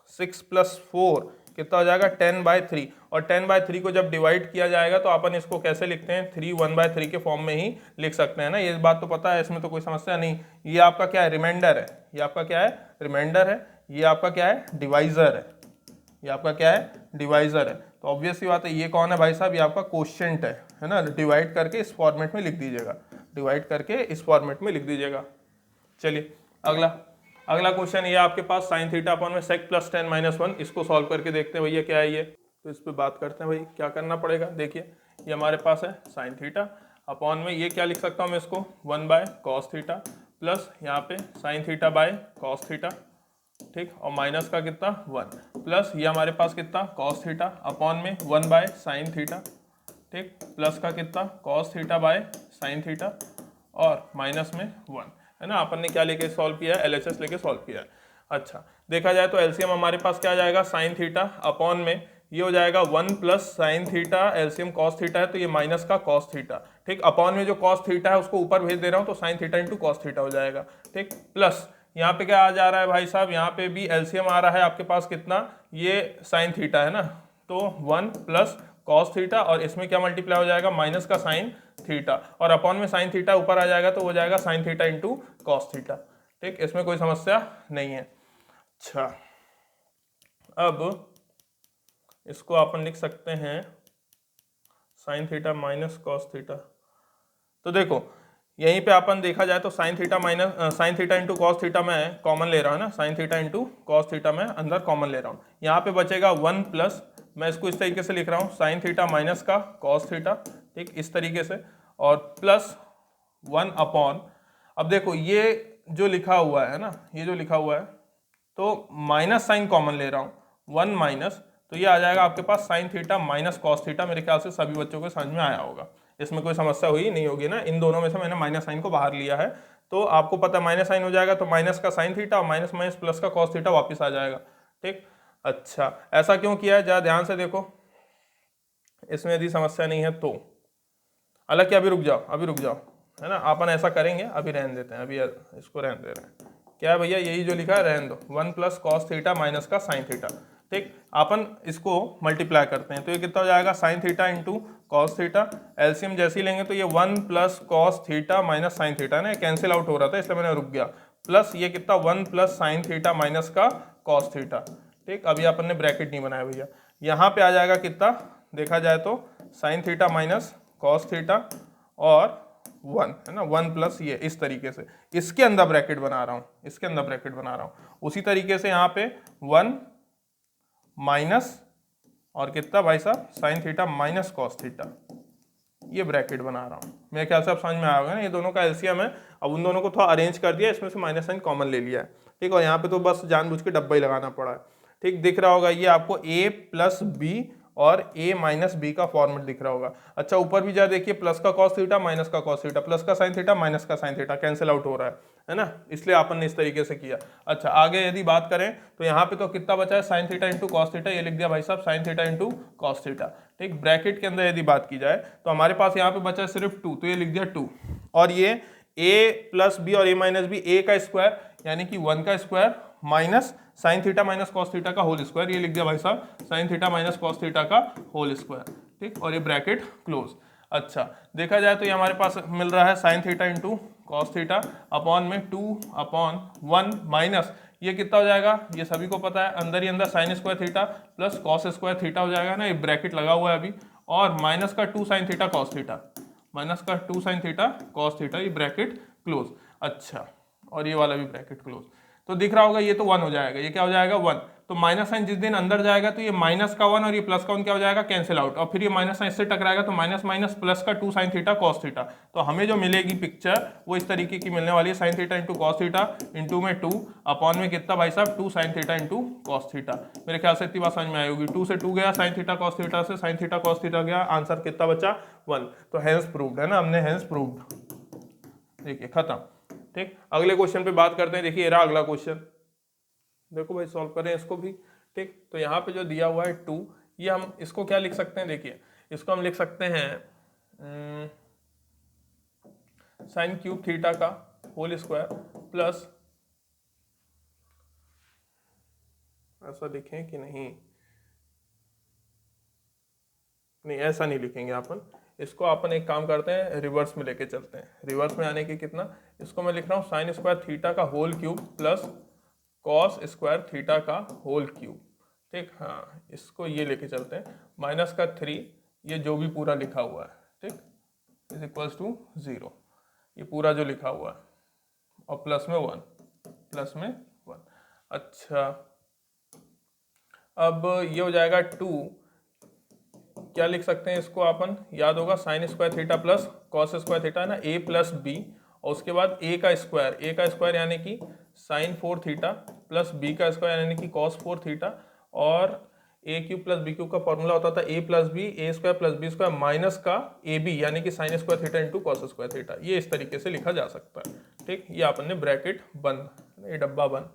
6 + 4 कितना हो जाएगा 10/3। और 10/3 को जब डिवाइड किया जाएगा तो अपन इसको कैसे लिखते हैं, 3 1/3 के फॉर्म में ही लिख सकते हैं ना। ये बात तो पता है, इसमें तो कोई समस्या नहीं। ये आपका क्या है, रिमाइंडर है। ये आपका क्या है, रिमाइंडर है। ये आपका क्या है, डिवाइजर है। ये आपका क्या है, डिवाइजर है। तो ऑब्वियस सी बात है, ये कौन है भाई साहब, ये आपका क्वोशिएंट है ना। डिवाइड करके इस फॉर्मेट में लिख दीजिएगा, डिवाइड करके इस फॉर्मेट में लिख दीजिएगा। चलिए अगला क्वेश्चन ये आपके पास sin थीटा अपॉन में sec + 10 - 1, इसको सॉल्व करके देखते हैं भैया क्या है ये। तो इस पर बात करते हैं भाई, क्या करना पड़ेगा। देखिए ये हमारे पास है sin थीटा अपॉन में, ये क्या लिख सकता हूँ मैं इसको 1/cos थीटा प्लस यहाँ पे sin थीटा/cos थीटा, ठीक, और माइनस का कितना 1 प्लस ये हमारे पास कितना cos थीटा अपॉन में 1/sin थीटा, ठीक, प्लस का कितना cos थीटा/sin थीटा और माइनस में 1, है ना। अपन ने क्या लेके सॉल्व किया है, एलएचएस लेके सॉल्व किया है। अच्छा देखा जाए तो एलसीएम हमारे पास क्या आ जाएगा, sin थीटा अपॉन में ये हो जाएगा 1 + sin theta, LCM cos theta है तो ये माइनस का cos थीटा, ठीक। अपॉन में जो cos थीटा है उसको ऊपर भेज दे रहा हूँ तो sin थीटा × cos थीटा हो जाएगा, ठीक। प्लस यहाँ पे क्या आ जा रहा है भाई साहब, यहाँ पे भी एलसीएम आ रहा है आपके पास कितना, ये sin थीटा है ना, तो 1 + cos थीटा और इसमें क्या मल्टीप्लाई हो जाएगा माइनस का sin थीटा, और अपॉन में sin थीटा ऊपर आ जाएगा तो हो जाएगा sin थीटा × cos थीटा, ठीक। इसमें कोई समस्या नहीं है। अच्छा अब इसको अपन लिख सकते हैं sin थीटा - cos थीटा। तो देखो यहीं पे अपन देखा जाए तो sin थीटा × cos थीटा मैं कॉमन ले रहा हूँ ना, sin थीटा × cos थीटा मैं अंदर कॉमन ले रहा हूँ। यहाँ पे बचेगा 1 प्लस, मैं इसको इस तरीके से लिख रहा हूँ sin थीटा माइनस का cos थीटा, ठीक, इस तरीके से, और प्लस 1 अपॉन, अब देखो ये जो लिखा हुआ है ना, ये जो लिखा हुआ है तो माइनस साइन कॉमन ले रहा हूँ, 1 माइनस, तो ये आ जाएगा आपके पास sin थीटा - cos थीटा। मेरे ख्याल से सभी बच्चों को समझ में आया होगा, इसमें कोई समस्या हुई नहीं होगी ना। इन दोनों में से मैंने माइनस साइन को बाहर लिया है तो आपको पता है माइनस साइन हो जाएगा तो माइनस का sin थीटा और माइनस माइनस प्लस का cos थीटा वापस आ जाएगा, ठीक। अच्छा ऐसा क्यों किया है, जरा ध्यान से देखो, इसमें यदि समस्या नहीं है तो, हालांकि अभी रुक जाओ, है ना, अपन ऐसा करेंगे, अभी रहने देते हैं, अभी इसको रहने दे रहे हैं। क्या है भैया, यही जो लिखा है रहने दो, 1 + cos थीटा माइनस का sin थीटा, ठीक। अपन इसको मल्टीप्लाई करते हैं तो ये कितना हो जाएगा sin theta × cos theta, LCM जैसे ही लेंगे तो ये 1 + cos theta minus sin theta ना, कैंसिल आउट हो रहा था इसलिए मैंने रुक गया, प्लस ये कितना 1 + sin थीटा माइनस का cos थीटा, ठीक। अभी अपन ने ब्रैकेट नहीं बनाया भैया, यहाँ पे आ जाएगा कितना, देखा जाए तो sin theta minus cos theta और 1, है ना, 1 प्लस ये इस तरीके से, इसके अंदर ब्रैकेट बना रहा हूँ, इसके अंदर ब्रैकेट बना रहा हूँ। उसी तरीके से यहाँ पे 1 माइनस और कितना भाई साहब sin theta minus cos theta, ये ब्रैकेट बना रहा हूँ। मेरे ख्याल से अब समझ में आ गया ना, ये दोनों का एलसीएम है। अब उन दोनों को थोड़ा अरेंज कर दिया, इसमें से माइनस साइन कॉमन ले लिया है, ठीक। और यहाँ पे तो बस जानबूझ के डब्बा ही लगाना पड़ा है, ठीक। दिख रहा होगा ये आपको a + b और a - b का फॉर्मेट दिख रहा होगा। अच्छा ऊपर भी जा देखिए, प्लस का cos थीटा माइनस का cos थीटा, प्लस का sin थीटा माइनस का sin थीटा, कैंसिल आउट हो रहा है ना, इसलिए आपन ने इस तरीके से किया। अच्छा आगे यदि बात करें तो यहाँ पे तो कितना बचा है sin थीटा × cos थीटा, ये लिख दिया भाई साहब sin थीटा × cos थीटा, ठीक। ब्रैकेट के अंदर यदि बात की जाए तो हमारे पास यहाँ पे बचा है सिर्फ 2, तो ये लिख दिया 2, और ये a + b और a - b, a का स्क्वायर यानी कि 1 का square minus sin theta - cos theta का होल स्क्वायर, ये लिख दिया भाई साहब sin थीटा - cos थीटा का होल स्क्वायर, ठीक, और ये ब्रैकेट क्लोज। अच्छा देखा जाए तो ये हमारे पास मिल रहा है sin theta × cos theta upon में 2/1 माइनस ये कितना हो जाएगा, ये सभी को पता है, अंदर ही अंदर sin square theta plus cos square theta हो जाएगा ना, ये ब्रैकेट लगा हुआ है अभी, और माइनस का 2 sin theta cos theta, minus का 2 sin थीटा cos थीटा, ये ब्रैकेट क्लोज। अच्छा और ये वाला भी ब्रैकेट क्लोज, तो दिख रहा होगा ये तो 1 हो जाएगा, ये क्या हो जाएगा 1, तो माइनस साइन जिस दिन अंदर जाएगा तो ये माइनस का 1 और ये प्लस का 1 क्या हो जाएगा, कैंसिल आउट, और फिर ये माइनस साइन इससे टकराएगा तो माइनस माइनस प्लस का 2 साइन थीटा कॉस थीटा। तो हमें जो मिलेगी पिक्चर वो इस तरीके की मिलने वाली है, sine theta into cos theta into में 2 अपॉन में कितना भाई साहब 2 sine theta into cos theta. मेरे ख्याल से इतनी बात समझ में आई होगी। 2 से 2 गया, साइन थीटा कॉस थीटा से साइन थीटा कॉस थीटा गया, आंसर कितना बचा 1। तो हेंस प्रूव्ड है ना, हमने हेंस प्रूव्ड। देखिए खत्म। ठीक, अगले क्वेश्चन पे बात करते हैं। देखिए रहा अगला क्वेश्चन, देखो भाई सॉल्व करें इसको भी। ठीक, तो यहाँ पे जो दिया हुआ है 2, ये हम इसको क्या लिख सकते हैं, देखिए इसको हम लिख सकते हैं साइन क्यूब थीटा का होल स्क्वायर प्लस, ऐसा लिखें कि नहीं, ऐसा नहीं लिखेंगे अपन, इसको अपन एक काम करते हैं रिवर्स में लेके चलते हैं। रिवर्स में आने के कितना, इसको मैं लिख रहा हूँ साइन स्क्वायर थीटा का whole cube plus cos square theta का होल क्यूब। ठीक, हाँ इसको ये लेके चलते हैं, माइनस का 3 ये जो भी पूरा लिखा हुआ है, ठीक, इज इक्वल्स टू 0, ये पूरा जो लिखा हुआ है, और प्लस में 1, प्लस में 1। अच्छा अब ये हो जाएगा 2, क्या लिख सकते हैं इसको अपन, याद होगा sign square theta plus cos square theta है ना, a प्लस बी, और उसके बाद a का स्क्वायर यानी कि साइन 4 थीटा प्लस b का स्क्वायर यानी कि कॉस 4 थीटा, और a cube plus b cube का फॉर्मूला होता था a plus B, A square plus B square minus का ए बी यानी कि sine square theta into cos square theta. ये इस तरीके से लिखा जा सकता है। ठीक, ये अपन ने ब्रैकेट बंद, ये डब्बा बंद,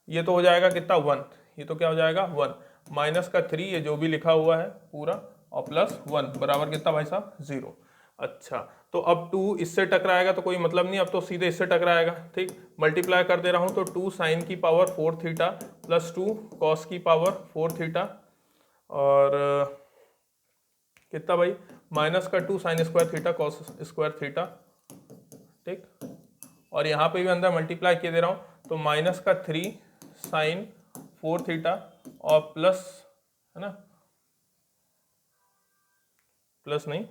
ये तो हो जाएगा कितना 1, ये तो क्या हो जाएगा 1, माइनस का 3 ये जो भी लिखा हुआ है पूरा, और प्लस 1 बराबर कितना भाई साहब 0। अच्छा तो अब 2 इससे टकराएगा तो कोई मतलब नहीं, अब तो सीधे इससे टकराएगा। ठीक, मल्टीप्लाई कर दे रहा हूं तो 2 साइन की पावर 4 थीटा प्लस 2 कॉस की पावर 4 थीटा, और कितना भाई माइनस का 2 sine square theta cos square theta. ठीक, और यहाँ पे भी अंदर मल्टीप्लाई किए दे रहा हूँ तो माइनस का 3 साइन 4 थीटा और प्लस, है ना, प्लस नहीं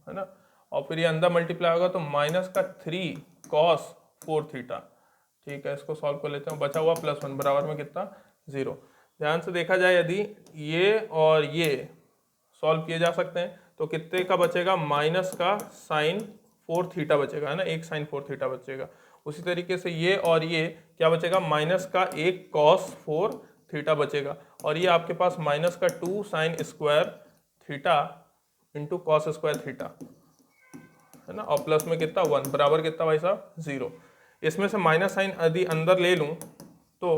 है ना, और फिर ये अंदर मल्टीप्लाई होगा तो माइनस का 3 कॉस 4 थीटा। ठीक है, इसको सॉल्व कर लेते हैं, बचा हुआ प्लस 1 बराबर में कितना 0। ध्यान से देखा जाए यदि ये और ये सॉल्व किए जा सकते हैं तो कितने का बचेगा, माइनस का साइन 4 थीटा बचेगा, है ना, एक साइन 4 थीटा बचेगा। उसी तरीके से ये और ये क्या बचेगा, माइनस का एक कॉस 4 थीटा बचेगा, और ये आपके पास माइनस का 2 sine square theta into cos square theta, है ना, और प्लस में कितना 1 बराबर कितना भाई साहब 0। इसमें से माइनस साइन यदि अंदर ले लूं तो,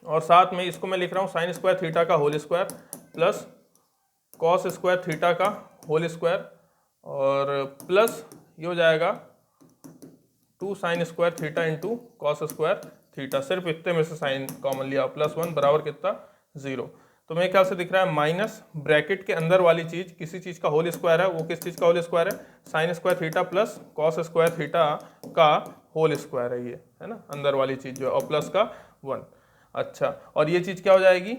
और साथ में इसको मैं लिख रहा हूं साइन स्क्वायर थीटा का whole square plus cos square theta का होल स्क्वायर, और प्लस ये हो जाएगा 2 sine square theta into cos square theta, सिर्फ इतने में से साइन कॉमन लिया, प्लस 1 बराबर कितना 0। तो मेरे ख्याल से दिख रहा है माइनस ब्रैकेट के अंदर वाली चीज किसी चीज का होल स्क्वायर है, वो किस चीज का होल स्क्वायर है, sign square theta plus cos square theta का होल स्क्वायर है ये, है ना, अंदर वाली चीज जो है, और प्लस का 1। अच्छा, और ये चीज क्या हो जाएगी,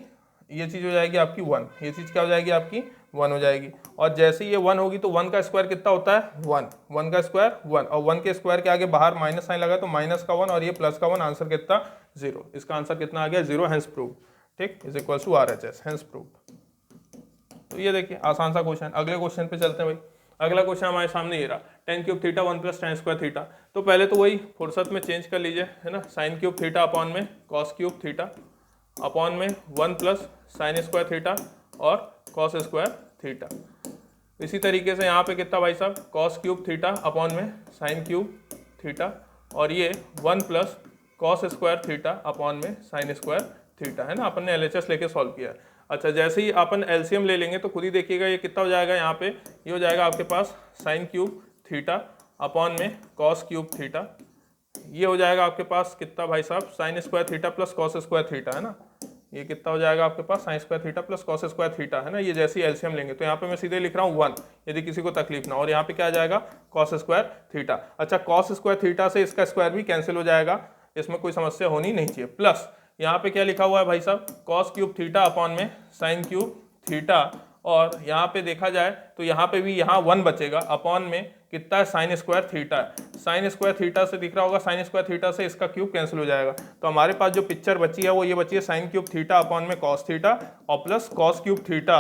ये चीज हो जाएगी आपकी 1, ये चीज क्या हो जाएगी आपकी 1 हो जाएगी, और जैसे ये 1 होगी तो 1 का स्क्वायर कितना होता है 1, 1 का स्क्वायर 1, और 1 के स्क्वायर के आगे बाहर माइनस साइन लगा तो माइनस का 1 और ये प्लस का 1, आंसर कितना 0। इसका आंसर कितना आ गया 0, हेंस प्रूव्ड। ठीक, is equal to RHS, hence proved. तो ये देखिए आसान सा क्वेश्चन। अगले क्वेश्चन पे चलते हैं भाई। अगला क्वेश्चन हमारे सामने ये रहा, ten cube theta 1 plus ten square theta. तो पहले तो वही फुर्सत में चेंज कर लीजिए, है ना, साइन क्यूब थीटा अपॉन में कॉस क्यूब थीटा अपॉन में 1 प्लस साइन स्क्वायर थीटा और कॉस स्क्वायर थीटा। इसी तरीके से यहाँ पे कितना भाई साहब कॉस क्यूब थीटा अपॉन में साइन क्यूब थीटा, और ये 1 plus cos square theta upon में साइन स्क्वायर थीटा, है ना, अपन ने LHS लेके सॉल्व किया है। अच्छा, जैसे ही अपन LCM ले लेंगे तो खुद ही देखिएगा ये कितना हो जाएगा, यहाँ पे ये हो जाएगा आपके पास साइन क्यूब थीटा अपॉन में कॉस क्यूब थीटा, ये हो जाएगा आपके पास कितना भाई साहब sine square theta plus cos square theta, है ना, ये कितना हो जाएगा आपके पास sine square theta plus cos square theta, है ना। ये जैसे ही LCM लेंगे तो यहाँ पे मैं सीधे लिख रहा हूँ 1, यदि किसी को तकलीफ ना, और यहाँ पे क्या आ जाएगा कॉस स्क्वायर थीटा। अच्छा, कॉस स्क्वायर थीटा से इसका स्क्वायर भी कैंसिल हो जाएगा, इसमें कोई समस्या होनी नहीं चाहिए। प्लस यहाँ पे क्या लिखा हुआ है भाई साहब कॉस क्यूब थीटा अपॉन में साइन क्यूब थीटा, और यहाँ पे देखा जाए तो यहाँ पे भी यहाँ 1 बचेगा, अपॉन में कितना है, साइन स्क्वायर थीटा है। साइन स्क्वायर थीटा से दिख रहा होगा, साइन स्क्वायर थीटा से इसका क्यूब कैंसिल हो जाएगा। तो हमारे पास जो पिक्चर बची है वो ये बची है, साइन क्यूब थीटा अपॉन में कॉस थीटा और plus cos cube theta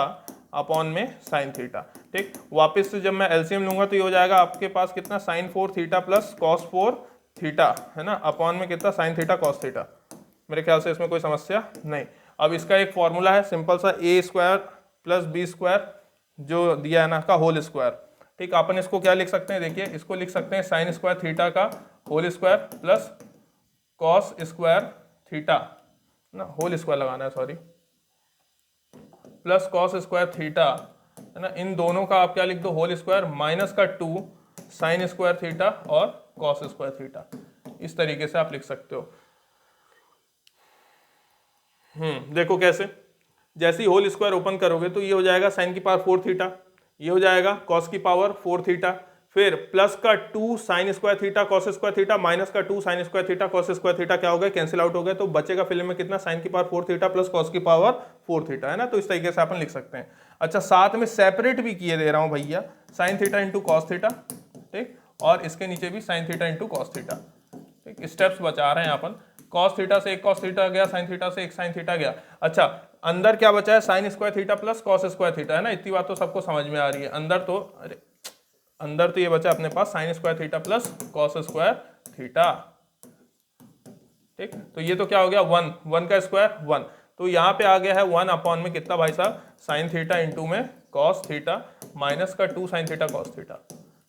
upon में साइन थीटा। ठीक, वापस से जब मैं एलसीएम लूंगा तो ये हो जाएगा आपके पास कितना, sine 4 theta plus cos 4 theta, है ना, अपॉन में कितना, साइन थीटा कॉस थीटा। मेरे ख्याल से इसमें कोई समस्या नहीं। अब इसका एक फॉर्मूला है सिंपल सा, ए स्क्वायर प्लस बी स्क्वायर जो दिया है ना का होल स्क्वायर। ठीक, अपन इसको क्या लिख सकते हैं, देखिए इसको लिख सकते हैं साइन स्क्वायर थीटा का whole square plus cos square theta ना, होल स्क्वायर लगाना है sorry, plus cos square theta, है ना, इन दोनों का आप क्या लिख दो, होल स्क्वायर माइनस का 2 साइन स्क्वायर थीटा और कॉस स्क्वायर थीटा। इस तरीके से आप लिख सकते हो। देखो कैसे, जैसे ही होल स्क्वायर ओपन करोगे तो ये हो जाएगा साइन की पावर 4 थीटा, ये हो जाएगा कॉस की पावर 4 थीटा, फिर प्लस का 2 sine square theta cos square theta minus का 2 sine square theta cos square theta, क्या हो गया, कैंसिल आउट हो गए। तो बचेगा फिल्म में कितना, साइन की पावर 4 थीटा प्लस कॉस की पावर 4 थीटा, है ना। तो इस तरीके से अपन लिख सकते हैं। अच्छा, साथ में सेपरेट भी किए दे रहा हूं भैया, sine theta into cos theta, ठीक, और इसके नीचे भी sine theta into cos theta. ठीक, स्टेप्स बचा रहे हैं अपन। कॉस थीटा से एक कॉस थीटा गया, साइन थीटा से एक साइन थीटा गया। अच्छा, अंदर क्या बचा है, sign square theta plus cos square theta, है ना। इतनी बात तो सबको समझ में आ रही है। अंदर तो ये बचा अपने पास sine square theta plus cos square theta. ठीक, तो ये तो क्या हो गया, 1 का स्क्वायर 1, तो यहाँ पे आ गया है 1 अपॉन में कितना भाई साहब, साइन थीटा इंटू में कॉस थीटा माइनस का 2 साइन थीटा कॉस थीटा।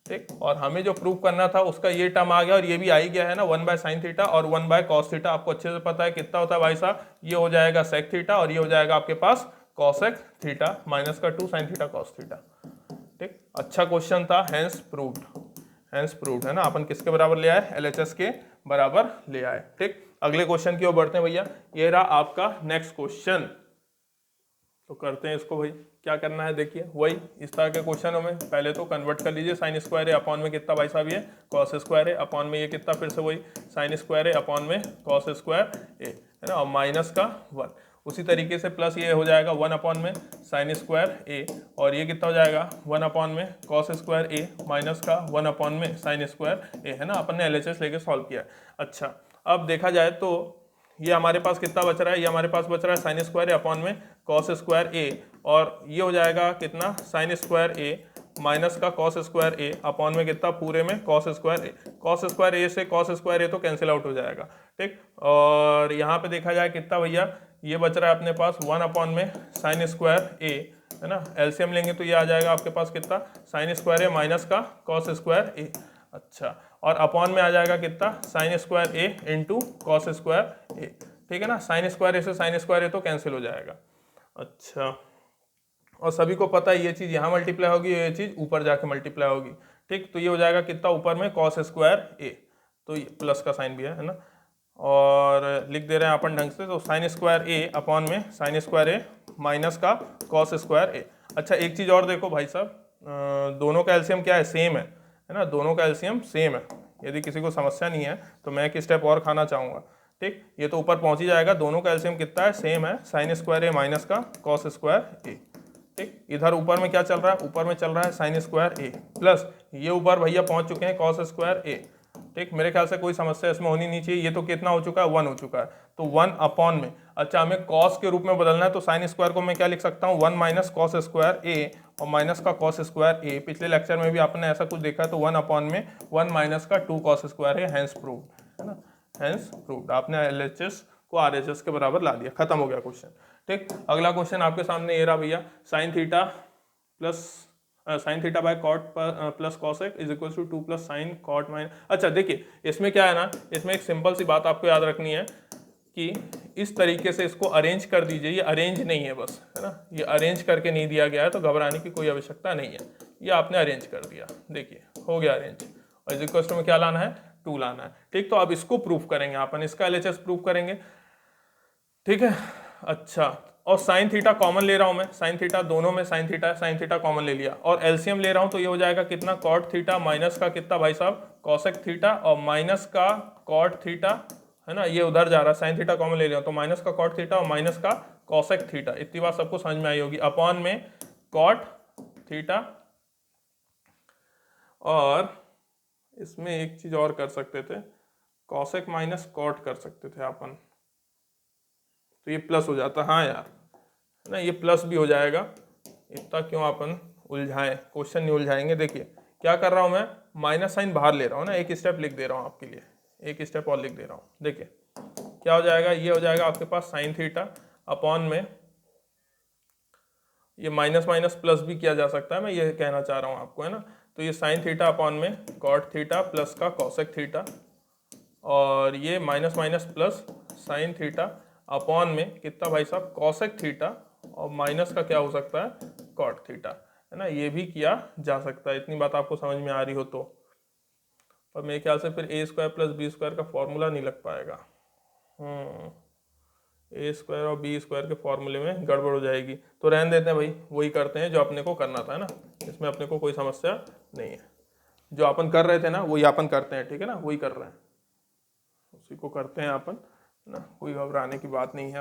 ठीक, और हमें जो प्रूव करना था उसका ये टर्म आ गया और ये भी आ ही गया है ना, 1 बाय साइन थीटा और 1 बाय कॉस थीटा। आपको अच्छे से पता है कितना होता है भाई साहब, ये हो जाएगा सेक थीटा और ये हो जाएगा आपके पास कॉसेक थीटा माइनस का 2 साइन थीटा कॉस थीटा। ठीक, अच्छा क्वेश्चन था, हैंस प्रूव्ड, है ना। अपन किसके बराबर ले आए, एलएचएस के बराबर ले आए। ठीक, अगले क्वेश्चन की ओर बढ़ते हैं भैया। ये रहा आपका नेक्स्ट क्वेश्चन, तो करते हैं इसको भाई। क्या करना है, देखिए वही इस तरह के क्वेश्चनों में पहले तो कन्वर्ट कर लीजिए, साइन स्क्वायर है अपॉन में कितना भाई साहब, ये कॉस स्क्वायर है अपॉन में ये कितना, फिर से वही साइन स्क्वायर है अपॉन में कॉस स्क्वायर ए, है ना, और माइनस का 1। उसी तरीके से प्लस ये हो जाएगा 1 अपॉन में साइन स्क्वायर ए, और ये कितना हो जाएगा 1 अपॉन में कॉस स्क्वायर ए माइनस का 1 अपॉन में साइन स्क्वायर ए, है ना। अपन ने एलएचएस लेके सॉल्व किया। अच्छा, अब देखा जाए तो ये हमारे पास कितना बच रहा है, ये हमारे पास बच रहा है साइन स्क्वायर ए अपॉन में कॉस स्क्वायर ए, और ये हो जाएगा कितना, साइन स्क्वायर ए माइनस का कॉस स्क्वायर ए अपॉन में कितना, पूरे में कॉस स्क्वायर ए। कॉस स्क्वायर ए से कॉस स्क्वायर ए तो कैंसिल आउट हो जाएगा। ठीक, और यहाँ पे देखा जाए कितना भैया, ये बच रहा है अपने पास 1 अपॉन में साइन स्क्वायर ए, है ना। एलसीएम लेंगे तो ये आ जाएगा आपके पास कितना, साइन स्क्वायर ए माइनस का कॉस स्क्वायर ए। अच्छा, और अपॉन में आ जाएगा कितना, साइन स्क्वायर ए इंटू कॉस स्क्वायर ए। ठीक है ना, साइन स्क्वायर ए से साइन स्क्वायर ए तो कैंसिल हो जाएगा। अच्छा, और सभी को पता है ये चीज़ यहाँ मल्टीप्लाई होगी, ये चीज़ ऊपर जाके मल्टीप्लाई होगी। ठीक, तो ये हो जाएगा कितना, ऊपर में कॉस स्क्वायर ए, तो ये प्लस का साइन भी है ना, और लिख दे रहे हैं अपन ढंग से, तो साइन स्क्वायर ए अपॉन में साइन स्क्वायर ए माइनस का कॉस स्क्वायर ए। अच्छा, एक चीज़ और देखो भाई साहब, दोनों का एलसीएम क्या है, सेम है ना, दोनों का एलसीएम सेम है। यदि किसी को समस्या नहीं है तो मैं एक स्टेप और खाना चाहूँगा। ठीक, ये तो ऊपर पहुंच ही जाएगा, दोनों का एलसीएम कितना है, सेम है, साइन स्क्वायर ए माइनस का कॉस स्क्वायर ए। ठीक, इधर ऊपर में क्या चल रहा है, ऊपर में चल रहा है साइन स्क्वायर ए प्लस ये ऊपर भैया पहुंच चुके हैं कॉस स्क्वायर ए। ठीक, मेरे ख्याल से कोई समस्या इसमें होनी नहीं चाहिए। ये तो कितना हो चुका है, 1 हो चुका है, तो 1 अपॉन में, अच्छा हमें कॉस के रूप में बदलना है तो साइन स्क्वायर को मैं क्या लिख सकता हूँ, 1 माइनस कॉस स्क्वायर ए और माइनस का कॉस स्क्वायर ए। पिछले लेक्चर में भी आपने ऐसा कुछ देखा है, तो 1 अपॉन में 1 माइनस का 2 कॉस स्क्वायर है, हैंस प्रूव्ड, है ना, हैंस प्रूव्ड। आपने एलएचएस को आरएचएस के बराबर ला दिया, खत्म हो गया क्वेश्चन। ठीक, अगला क्वेश्चन आपके सामने ये रहा भैया, sine theta plus sine theta by cot plus cosec is equal to 2 plus sine cot माइन। अच्छा देखिए, इसमें क्या है ना, इसमें एक सिंपल सी बात आपको याद रखनी है कि इस तरीके से इसको अरेंज कर दीजिए। ये अरेंज नहीं है बस, है ना, ये अरेंज करके नहीं दिया गया है, तो घबराने की कोई आवश्यकता नहीं है। ये आपने अरेंज कर दिया, देखिए हो गया अरेंज, और इज इक्वल टू में क्या लाना है, 2 लाना है। ठीक, तो अब इसको प्रूफ करेंगे अपन, इसका एलएचएस प्रूफ करेंगे। ठीक है, अच्छा, और साइन थीटा कॉमन ले रहा हूं मैं, साइन थीटा दोनों में साइन थीटा कॉमन ले लिया, और एलसीएम ले रहा हूं तो ये हो जाएगा कितना, कॉट थीटा माइनस का कितना भाई साहब, कॉसेक थीटा और माइनस का कॉट थीटा, है ना, ये उधर जा रहा है, साइन थीटा कॉमन ले लिया तो माइनस का कॉट थीटा और माइनस का कॉसेक थीटा। इतनी बात सबको समझ में आई होगी, अपॉन में कॉट थीटा और इसमें एक चीज और कर सकते थे, कॉसेक माइनस कॉट कर सकते थे अपन, तो ये प्लस हो जाता। हाँ यार, है ना, ये प्लस भी हो जाएगा। इतना क्यों अपन उलझाएं, क्वेश्चन नहीं उलझाएंगे। देखिए क्या कर रहा हूं मैं, माइनस साइन बाहर ले रहा हूँ ना, एक स्टेप लिख दे रहा हूँ आपके लिए, एक स्टेप और लिख दे रहा हूँ। देखिए क्या हो जाएगा, ये हो जाएगा आपके पास साइन थीटा अपॉन में, ये माइनस माइनस प्लस भी किया जा सकता है, मैं ये कहना चाह रहा हूँ आपको, है ना। तो ये साइन थीटा अपॉन में कॉट थीटा प्लस का कॉसेक थीटा, और ये minus minus plus sine theta upon में कितना भाई साहब, कॉसेक थीटा, और माइनस का क्या हो सकता है, कॉट थीटा, है ना। ये भी किया जा सकता है, इतनी बात आपको समझ में आ रही हो तो। पर मेरे ख्याल से फिर ए स्क्वायर प्लस बी स्क्वायर का फॉर्मूला नहीं लग पाएगा। ए स्क्वायर और बी स्क्वायर के फॉर्मूले में गड़बड़ हो जाएगी, तो रहने देते हैं भाई, वही करते हैं जो अपने को करना था, है ना। इसमें अपने को कोई समस्या नहीं है, जो अपन कर रहे थे ना वही अपन करते हैं, ठीक है ना, वही कर रहे हैं, उसी को करते हैं अपन, ना। कोई घबराने की बात नहीं है,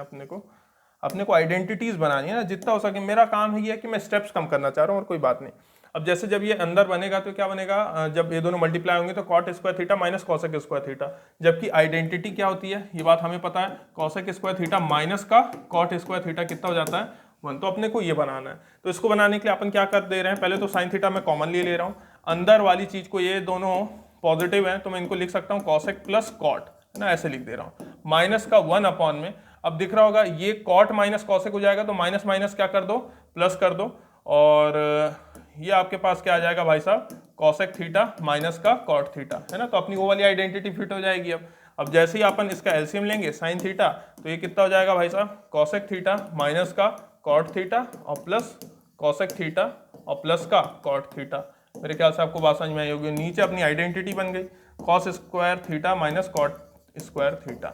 अपने को आइडेंटिटीज बनानी है ना, जितना हो सके। मेरा काम है ये कि मैं स्टेप्स कम करना चाह रहा हूँ और कोई बात नहीं। अब जैसे जब ये अंदर बनेगा तो क्या बनेगा, जब ये दोनों मल्टीप्लाई होंगे तो cot square theta minus cosec square theta, जबकि आइडेंटिटी क्या होती है ये बात हमें पता है, कॉसेक स्क्वायर थीटा माइनस का कॉट स्क्वायर थीटा कितना हो जाता है, 1। तो अपने को ये बनाना है, तो इसको बनाने के लिए अपन क्या कर दे रहे हैं, पहले तो साइन थीटा मैं कॉमन ले रहा हूँ, अंदर वाली चीज को, ये दोनों पॉजिटिव है तो मैं इनको लिख सकता हूँ कॉसेक प्लस कॉट, है ना, ऐसे लिख दे रहा हूँ, माइनस का 1 अपॉन में। अब दिख रहा होगा ये कॉट माइनस कॉसेक हो जाएगा, तो माइनस माइनस क्या कर दो, प्लस कर दो, और ये आपके पास क्या आ जाएगा भाई साहब, कॉसेक थीटा माइनस का कॉट थीटा, है ना। तो अपनी वो वाली आइडेंटिटी फिट हो जाएगी। अब जैसे ही अपन इसका एलसीएम लेंगे साइन थीटा, तो ये कितना हो जाएगा भाई साहब, कॉसेक थीटा माइनस का कॉट थीटा और प्लस कॉसेक थीटा और प्लस का कॉट थीटा। मेरे ख्याल से आपको बात समझ में आई होगी। नीचे अपनी आइडेंटिटी बन गई, cos square theta minus cot square theta,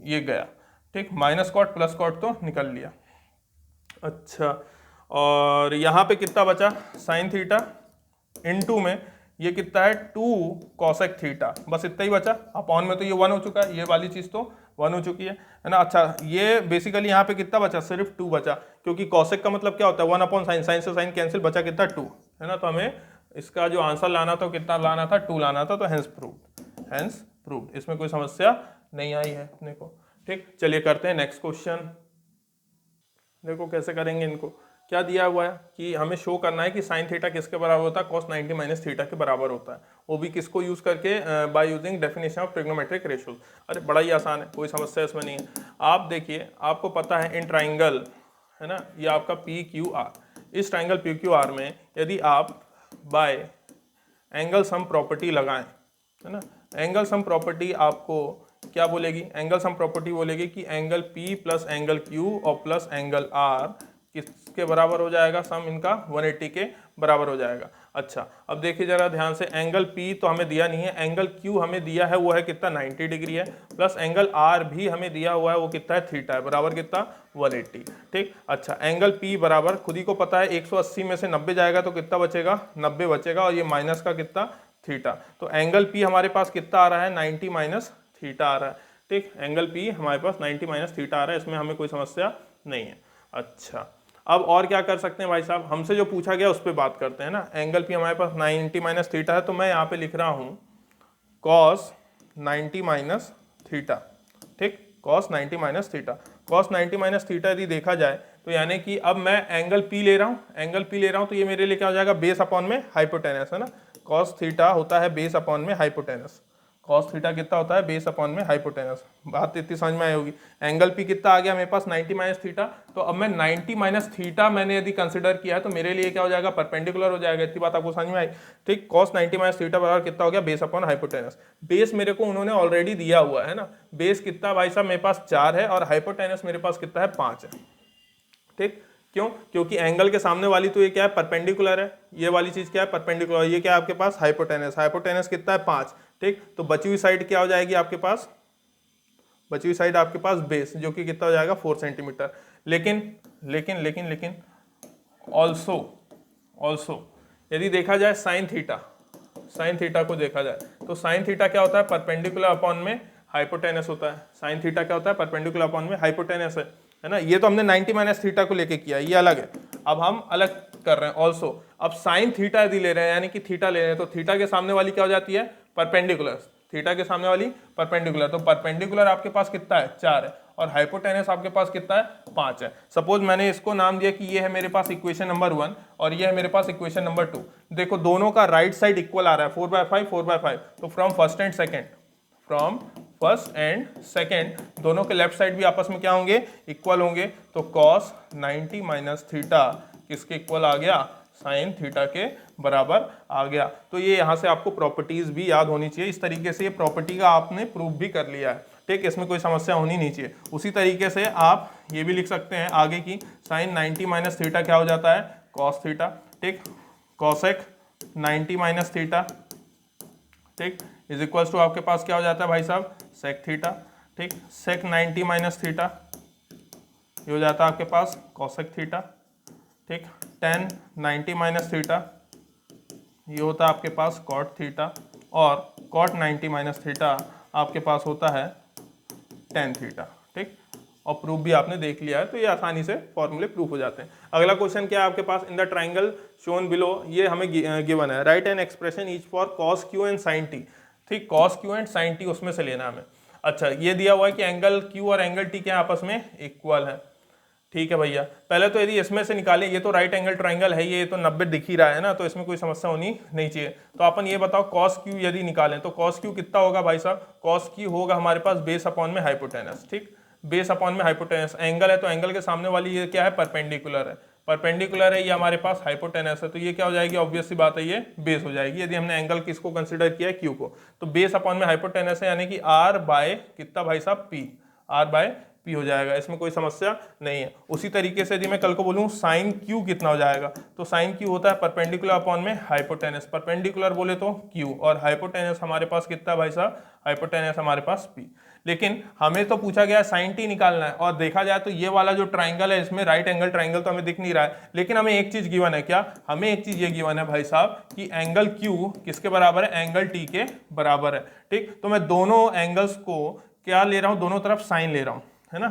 ये गया, ठीक। माइनस कॉट प्लस कॉट तो निकल लिया। अच्छा, और यहाँ पे कितना बचा, साइन थीटा इनटू में ये कितना है, 2 कॉसेक थीटा, बस इतना ही बचा। अपॉन में तो ये 1 हो चुका है, ये वाली चीज तो 1 हो चुकी है ना। अच्छा, ये बेसिकली यहाँ पे कितना बचा, सिर्फ 2 बचा, क्योंकि कॉसेक का मतलब क्या होता है, 1 अपॉन साइन, साइन से साइन कैंसिल, बचा कितना 2, है ना। तो हमें इसका जो आंसर लाना था कितना लाना था, 2 लाना था, तो हेंस प्रूव्ड, हेंस प्रूव्ड, इसमें कोई समस्या नहीं आई है अपने को, ठीक। चलिए करते हैं नेक्स्ट क्वेश्चन। देखो कैसे करेंगे इनको, क्या दिया हुआ है कि हमें शो करना है कि साइन थीटा किसके बराबर होता है, cos 90 माइनस थीटा के बराबर होता है, वो भी किसको यूज करके, by using definition of trigonometric ratios. अरे बड़ा ही आसान है, कोई समस्या इसमें नहीं है। आप देखिए, आपको पता है इन ट्राइंगल, है ना, ये आपका पी क्यू आर, इस ट्राइंगल पी क्यू आर में यदि आप बाय एंगल सम प्रॉपर्टी लगाएं, है ना, एंगल सम प्रॉपर्टी आपको क्या बोलेगी, एंगल सम प्रॉपर्टी बोलेगी कि angle P plus angle Q और प्लस एंगल R किसके बराबर हो जाएगा, सम इनका 180 के बराबर हो जाएगा। अच्छा, अब देखिए जरा ध्यान से, एंगल P तो हमें दिया नहीं है, एंगल Q हमें दिया है, वो है कितना 90 डिग्री है, प्लस एंगल R भी हमें दिया हुआ है, वो कितना है, थीटा है, बराबर कितना 180, ठीक। अच्छा, एंगल P बराबर खुद ही को पता है, 180 में से 90 जाएगा तो कितना बचेगा, 90 बचेगा, और ये माइनस का कितना, थीटा। तो एंगल P हमारे पास कितना आ रहा है, 90 माइनस थीटा आ रहा है, ठीक। एंगल P हमारे पास 90 माइनस थीटा आ रहा है, इसमें हमें कोई समस्या नहीं है। अच्छा, अब और क्या कर सकते हैं भाई साहब, हमसे जो पूछा गया उस पर बात करते हैं ना। एंगल P हमारे पास 90 माइनस थीटा है, तो मैं यहाँ पे लिख रहा हूँ cos 90 माइनस थीटा, ठीक, cos 90 minus theta. cos 90 minus theta यदि देखा जाए तो यानी कि अब मैं एंगल P ले रहा हूँ, एंगल P ले रहा हूँ, तो ये मेरे लिए क्या हो जाएगा, बेस अपॉन में हाइपोटेनस, है ना। cos थीटा होता है बेस अपॉन में हाइपोटेनस, cos थीटा कितना होता है, बेस अपॉन में हाइपोटेनस। बात इतनी समझ में आई होगी। एंगल P कितना आ गया मेरे पास, 90 माइनस थीटा, तो अब मैं 90 माइनस थीटा मैंने यदि कंसिडर किया है तो मेरे लिए क्या हो जाएगा, परपेंडिकुलर हो जाएगा। इतनी बात आपको समझ में आई, ठीक। cos 90 माइनस थीटा बराबर कितना हो गया, बेस अपॉन हाइपोटेनस। बेस मेरे को उन्होंने ऑलरेडी दिया हुआ है ना, बेस कितना भाई साहब मेरे पास 4 है, और हाइपोटेनस मेरे पास कितना है, 5 है, ठीक। क्यों, क्योंकि एंगल के सामने वाली तो ये क्या है, परपेंडिकुलर है, ये वाली चीज क्या है, परपेंडिकुलर, ये क्या है आपके पास, हाइपोटेनस, हाइपोटेनस कितना है, 5, ठीक। तो बची हुई साइड क्या हो जाएगी आपके पास, बची हुई साइड आपके पास बेस, जो कि कितना हो जाएगा, 4 सेंटीमीटर। लेकिन लेकिन लेकिन लेकिन ऑल्सो यदि देखा जाए साइन थीटा को देखा जाए तो साइन थीटा क्या होता है, परपेंडिकुलर अपॉन में हाइपोटेनस होता है। साइन थीटा क्या होता है, परपेंडिकुलर अपॉन में हाइपोटेनस है ना। ये तो हमने 90 माइनस थीटा को लेके किया, ये अलग है। अब हम अलग कर रहे हैं ऑल्सो। अब साइन थीटा यदि ले रहे हैं यानी कि थीटा ले रहे हैं तो थीटा के सामने वाली क्या हो जाती है, परपेंडिकुलर। थीटा के सामने वाली परपेंडिकुलर, तो परपेंडिकुलर आपके पास कितना है, 4 है, और हाइपोटेनस आपके पास कितना है, 5 है। सपोज मैंने इसको नाम दिया कि ये है मेरे पास इक्वेशन नंबर 1 और ये है मेरे पास इक्वेशन नंबर 2। देखो दोनों का राइट साइड इक्वल आ रहा है, 4/5 4/5, तो फ्रॉम फर्स्ट एंड सेकेंड दोनों के लेफ्ट साइड भी आपस में क्या होंगे, इक्वल होंगे। तो cos 90 माइनस थीटा किसके इक्वल आ गया, साइन थीटा के बराबर आ गया। तो ये यहाँ से आपको प्रॉपर्टीज भी याद होनी चाहिए। इस तरीके से ये प्रॉपर्टी का आपने प्रूफ भी कर लिया है, ठीक, इसमें कोई समस्या होनी नहीं चाहिए। उसी तरीके से आप ये भी लिख सकते हैं आगे की, साइन 90 माइनस थीटा क्या हो जाता है, कॉस थीटा, ठीक, कॉसेक 90 माइनस थीटा, ठीक, इज इक्वल्स टू आपके पास क्या हो जाता है भाई साहब, सेक थीटा, ठीक, सेक 90 माइनस थीटा ये हो जाता है आपके पास कॉसेक थीटा, ठीक, टेन 90 माइनस थीटा ये होता है आपके पास कॉट थीटा, और कॉट 90 माइनस थीटा आपके पास होता है टेन थीटा, ठीक, और प्रूफ भी आपने देख लिया है, तो ये आसानी से फॉर्मूले प्रूफ हो जाते हैं। अगला क्वेश्चन क्या है आपके पास, in the triangle shown below, ये हमें गिवन है, write an expression each for cos Q and sine T, ठीक, cos Q and sine T उसमें से लेना हमें। अच्छा, ये दिया हुआ है कि एंगल क्यू और एंगल टी क्या आपस में इक्वल है, ठीक है भैया। पहले तो यदि इसमें से निकालें, ये तो राइट एंगल ट्राइंगल है, ये तो 90 दिख ही रहा है ना, तो इसमें कोई समस्या होनी नहीं चाहिए। तो अपन ये बताओ कॉस क्यू यदि निकालें तो कॉस क्यू कितना होगा भाई साहब, कॉस क्यू होगा हमारे पास बेस अपॉन में हाइपोटेनस, ठीक, बेस अपॉन में हाइपोटेनस, एंगल है तो एंगल के सामने वाली ये क्या है, परपेंडिकुलर है, परपेंडिकुलर है, ये हमारे पास हाइपोटेनस है, तो ये क्या हो जाएगी, ऑब्वियस सी बात है ये बेस हो जाएगी। यदि हमने एंगल किसको कंसिडर किया है, क्यू को, तो बेस अपॉन में हाइपोटेनस है यानी कि आर बाय कितना भाई साहब, पी, आर बाय पी हो जाएगा, इसमें कोई समस्या नहीं है। उसी तरीके से यदि मैं कल को बोलूं साइन क्यू कितना हो जाएगा, तो साइन क्यू होता है परपेंडिकुलर अपॉन में हाइपोटेनस, परपेंडिकुलर बोले तो क्यू, और हाइपोटेनस हमारे पास कितना भाई साहब, हाइपोटेनस हमारे पास पी। लेकिन हमें तो पूछा गया साइन टी निकालना है, और देखा जाए तो ये वाला जो ट्राइंगल है इसमें राइट एंगल ट्राइंगल तो हमें दिख नहीं रहा है, लेकिन हमें एक चीज गिवन है, क्या, हमें एक चीज ये गिवन है भाई साहब कि एंगल क्यू किसके बराबर है, एंगल टी के बराबर है, ठीक। तो मैं दोनों एंगल्स को क्या ले रहा हूं, दोनों तरफ साइन ले रहा हूं, है ना,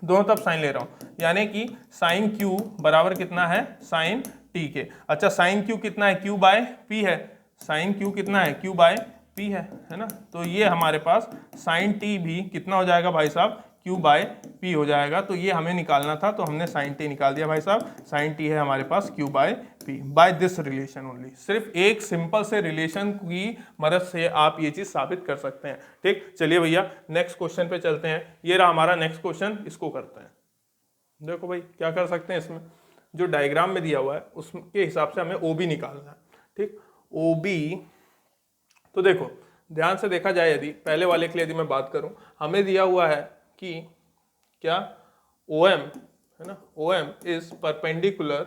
दोनों तरफ साइन ले रहा हूं, यानी कि साइन क्यू बराबर कितना है, साइन टी के। अच्छा, साइन क्यू कितना है, क्यू बाय पी है, साइन क्यू कितना है, क्यू बाय पी है ना, तो ये हमारे पास साइन टी भी कितना हो जाएगा भाई साहब, क्यू बाय पी हो जाएगा। तो ये हमें निकालना था, तो हमने साइन टी निकाल दिया भाई साहब, साइन टी है हमारे पास Q by P, by this relation only. सिर्फ एक सिंपल से रिलेशन की मदद से आप ये चीज साबित कर सकते हैं, ठीक। चलिए भैया नेक्स्ट क्वेश्चन पे चलते हैं, ये रहा हमारा नेक्स्ट क्वेश्चन, इसको करते हैं। देखो भाई क्या कर सकते हैं, इसमें जो डायग्राम में दिया हुआ है उसके हिसाब से हमें ओ बी निकालना है, ठीक। ओ बी, तो देखो ध्यान से देखा जाए, यदि पहले वाले के लिए यदि मैं बात करूं, हमें दिया हुआ है कि क्या, OM है ना, OM is perpendicular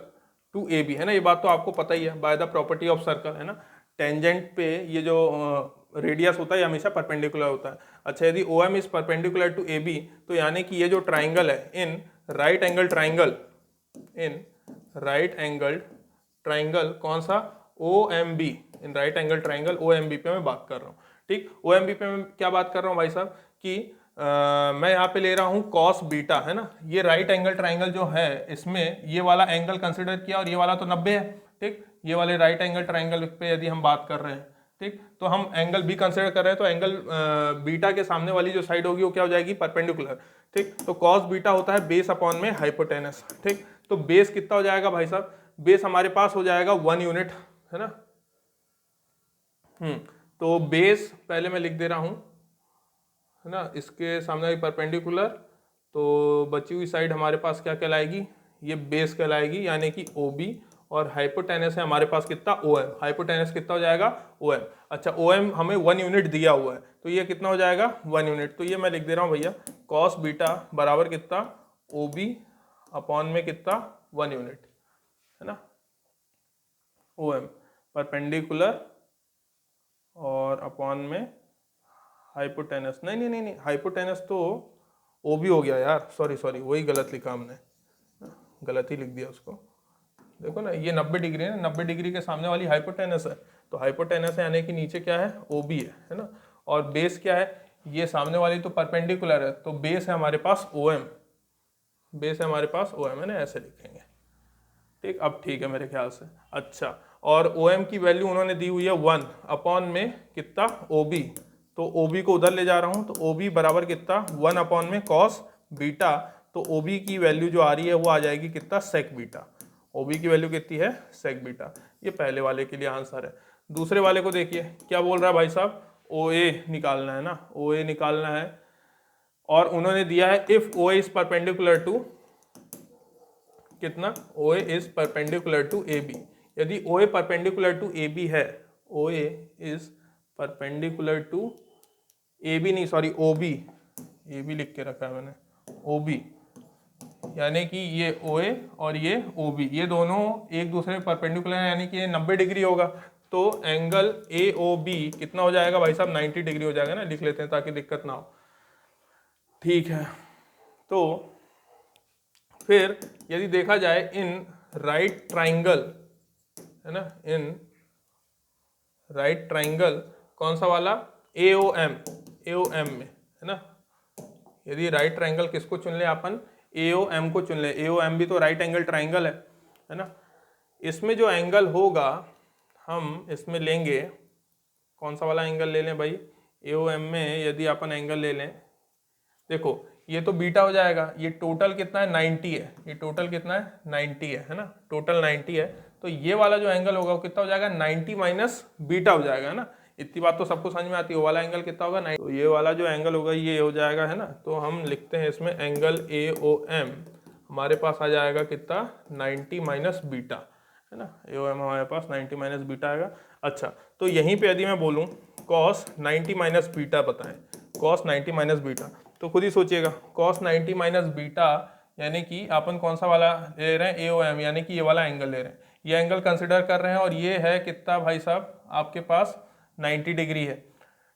to AB, है ना, ये बात तो आपको पता ही है by the property of circle, है ना, टेंजेंट पे ये जो रेडियस होता है ये हमेशा परपेंडिकुलर होता है। अच्छा, यदि OM is perpendicular to AB, तो यानी कि ये जो ट्राइंगल है in right angle triangle, in right angle triangle कौन सा, OMB, in right angle triangle OMB पे मैं बात कर रहा हूँ, ठीक। OMB पे मैं क्या बात कर रहा हूँ भाई साहब कि मैं यहाँ पे ले रहा हूँ कॉस बीटा, है ना, ये राइट एंगल ट्राइंगल जो है इसमें ये वाला एंगल कंसिडर किया और ये वाला तो 90 है, ठीक। ये वाले राइट एंगल ट्राइंगल पे यदि हम बात कर रहे हैं, ठीक, तो हम एंगल बी कंसिडर कर रहे हैं, तो एंगल बीटा के सामने वाली जो साइड होगी वो क्या हो जाएगी, परपेंडिकुलर, ठीक। तो कॉस बीटा होता है बेस अपॉन में हाइपोटेनस, ठीक। तो बेस कितना हो जाएगा भाई साहब, बेस हमारे पास हो जाएगा 1 यूनिट, है ना। तो बेस पहले मैं लिख दे रहा हूं, है ना, इसके सामने परपेंडिकुलर, तो बची हुई साइड हमारे पास क्या कहलाएगी, ये बेस कहलाएगी, यानी कि OB, और हाइपोटेनस है हमारे पास कितना, OM, हाइपोटेनस कितना हो जाएगा, OM। अच्छा, OM हमें 1 यूनिट दिया हुआ है, तो ये कितना हो जाएगा, 1 यूनिट, तो ये मैं लिख दे रहा हूँ भैया, कॉस बीटा बराबर कितना, OB अपॉन में कितना, 1 यूनिट, है ना, OM परपेंडिकुलर और अपॉन में हाइपोटेनस, नहीं, हाइपोटेनस तो OB हो गया यार, सॉरी वही गलत लिखा हमने, गलत ही लिख दिया उसको। देखो ना, ये 90 डिग्री है, 90 डिग्री के सामने वाली हाइपोटेनस है, तो हाइपोटेनस है यानी कि नीचे क्या है, OB है ना, और बेस क्या है, ये सामने वाली तो परपेंडिकुलर है, तो बेस है हमारे पास OM, बेस है हमारे पास OM, है ना, ऐसे लिखेंगे, ठीक, अब ठीक है मेरे ख्याल से। अच्छा, और ओ एम की वैल्यू उन्होंने दी हुई है 1 अपॉन में कितना ओ बी, तो ओ बी को उधर ले जा रहा हूँ, तो ओ बी बराबर कितना 1 अपॉन में कॉस बीटा, तो ओ बी की वैल्यू जो आ रही है वो आ जाएगी कितना सेक बीटा, ओ बी की वैल्यू कितनी है सेक बीटा। ये पहले वाले के लिए आंसर है। दूसरे वाले को देखिए क्या बोल रहा है भाई साहब, ओ ए निकालना है ना, ओ ए निकालना है, और उन्होंने दिया है if O A is perpendicular to कितना, O A is perpendicular to A B, यदि O A perpendicular to A B है, O A is perpendicular to A B नहीं sorry O B, A B लिख के रखा है मैंने, O B, यानी कि ये ओ ए और ये ओ बी ये दोनों एक दूसरे में परपेंडिकुलर है, यानी कि ये 90 डिग्री होगा, तो एंगल ए ओ बी कितना हो जाएगा भाई साहब 90 डिग्री हो जाएगा ना, लिख लेते हैं ताकि दिक्कत ना हो। ठीक है, तो फिर यदि देखा जाए इन राइट ट्राइंगल है ना, इन राइट ट्राइंगल कौन सा वाला ए ओ एम में है ना, यदि राइट ट्राइंगल किसको चुन ले अपन, ए ओ एम को चुन ले, ए ओ एम भी तो राइट एंगल ट्राइंगल है ना, इसमें जो एंगल होगा हम इसमें लेंगे कौन सा वाला एंगल ले लें भाई, ए ओ एम में यदि अपन एंगल ले लें, देखो ये तो बीटा हो जाएगा, ये टोटल कितना है 90 है, ये टोटल कितना है 90 है ना, टोटल 90 है, तो ये वाला जो एंगल होगा वो कितना हो जाएगा 90 माइनस बीटा हो जाएगा, है ना, इतनी बात तो सबको समझ में आती है, वो वाला एंगल कितना होगा 90, तो ये वाला जो एंगल होगा ये हो जाएगा, है ना, तो हम लिखते हैं इसमें एंगल ए ओ एम हमारे पास आ जाएगा कितना 90 माइनस बीटा, है ना, ए ओ एम हमारे पास 90 माइनस बीटा आएगा। अच्छा, तो यहीं पे यदि मैं बोलूँ कॉस 90 माइनस बीटा बताएं, कॉस 90 माइनस बीटा, तो खुद ही सोचिएगा कॉस 90 माइनस बीटा यानी कि अपन कौन सा वाला ले रहे हैं ए ओ एम, यानी कि ये वाला एंगल ले रहे हैं, ये एंगल कंसिडर कर रहे हैं, और ये है कितना भाई साहब आपके पास 90 डिग्री है,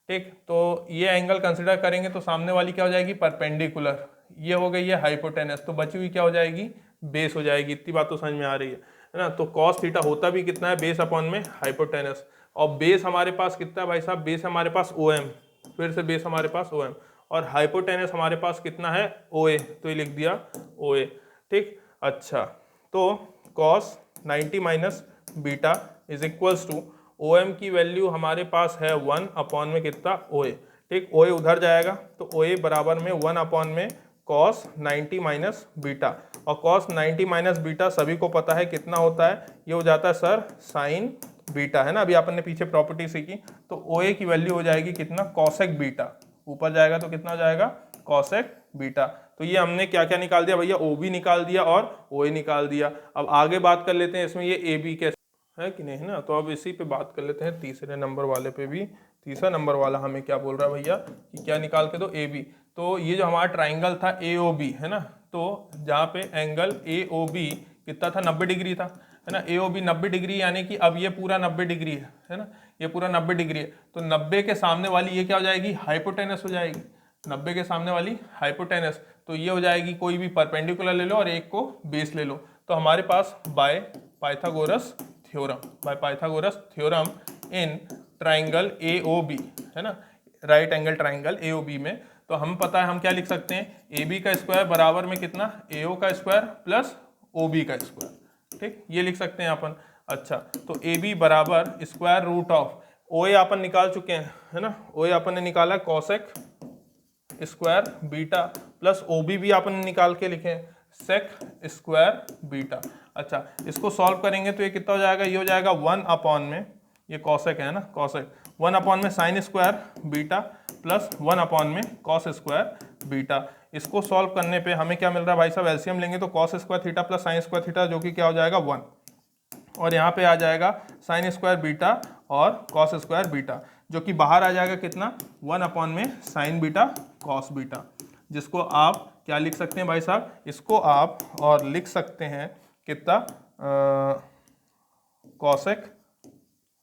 ठीक, तो ये एंगल कंसिडर करेंगे तो सामने वाली क्या हो जाएगी परपेंडिकुलर, ये हो गई है हाइपोटेनस, तो बची हुई क्या हो जाएगी बेस हो जाएगी, इतनी बात तो समझ में आ रही है ना, तो कॉस थीटा होता भी कितना है बेस अपॉन में हाइपोटेनस, और बेस हमारे पास कितना है भाई साहब, बेस हमारे पास ओ एम, फिर से बेस हमारे पास ओ एम, और हाइपोटेनस हमारे पास कितना है ओ ए, तो ये लिख दिया ओ ए, ठीक। अच्छा, तो cos 90 minus beta is equals to O M की वैल्यू हमारे पास है 1 अपॉन में कितना ओ ए, ठीक, ओ ए उधर जाएगा तो ओ ए बराबर में 1 अपॉन में कॉस 90 माइनस बीटा, और कॉस 90 माइनस बीटा सभी को पता है कितना होता है, ये हो जाता है सर साइन बीटा, है ना, अभी आपने पीछे प्रॉपर्टी सीखी, तो ओ ए की वैल्यू हो जाएगी कितना कॉसेक बीटा, ऊपर जाएगा तो कितना हो जाएगा कॉसेक बीटा, तो ये हमने क्या क्या निकाल दिया भैया, ओ बी निकाल दिया और ओ ए निकाल दिया। अब आगे बात कर लेते हैं इसमें ये ए बी कैसे है कि नहीं, है ना, तो अब इसी पे बात कर लेते हैं तीसरे नंबर वाले पे भी। तीसरा नंबर वाला हमें क्या बोल रहा है भैया कि क्या निकाल के दो ए बी, तो ये जो हमारा ट्राइंगल था ए ओ बी है ना, तो जहाँ पे एंगल ए ओ बी कितना था 90 डिग्री था, है ना, ए ओ बी 90 डिग्री, यानी कि अब ये पूरा 90 डिग्री है ना, ये पूरा 90 डिग्री है, तो 90 के सामने वाली ये क्या हो जाएगी हाइपोटेनस हो जाएगी, 90 के सामने वाली हाइपोटेनस, तो ये हो जाएगी कोई भी परपेंडिकुलर ले लो और एक को बेस ले लो, तो हमारे पास by Pythagoras theorem in triangle A O B है ना, right angle triangle A O B में, तो हम पता है हम क्या लिख सकते हैं ए बी का स्क्वायर बराबर में कितना ए ओ का स्क्वायर प्लस ओ बी का स्क्वायर, ठीक, ये लिख सकते हैं अपन। अच्छा, तो ए बी बराबर स्क्वायर रूट ऑफ ओ ए अपन निकाल चुके हैं, है ना, ओ ए अपन ने निकाला cosec square beta plus O B भी अपन निकाल के लिखे सेक स्क्वायर बीटा। अच्छा, इसको सॉल्व करेंगे तो ये कितना हो जाएगा, ये हो जाएगा 1 अपॉन में, ये कॉसेक है ना, कॉसेक 1 अपॉन में sign square beta plus 1 upon में कॉस स्क्वायर बीटा। इसको सॉल्व करने पे हमें क्या मिल रहा है भाई साहब, एलसीएम लेंगे तो cos square theta plus sign square theta, जो कि क्या हो जाएगा 1, और यहाँ पे आ जाएगा साइन स्क्वायर बीटा और कॉस स्क्वायर बीटा, जो कि बाहर आ जाएगा कितना 1 अपॉन में साइन बीटा कॉस बीटा, जिसको आप क्या लिख सकते हैं भाई साहब, इसको आप और लिख सकते हैं कितना कॉसेक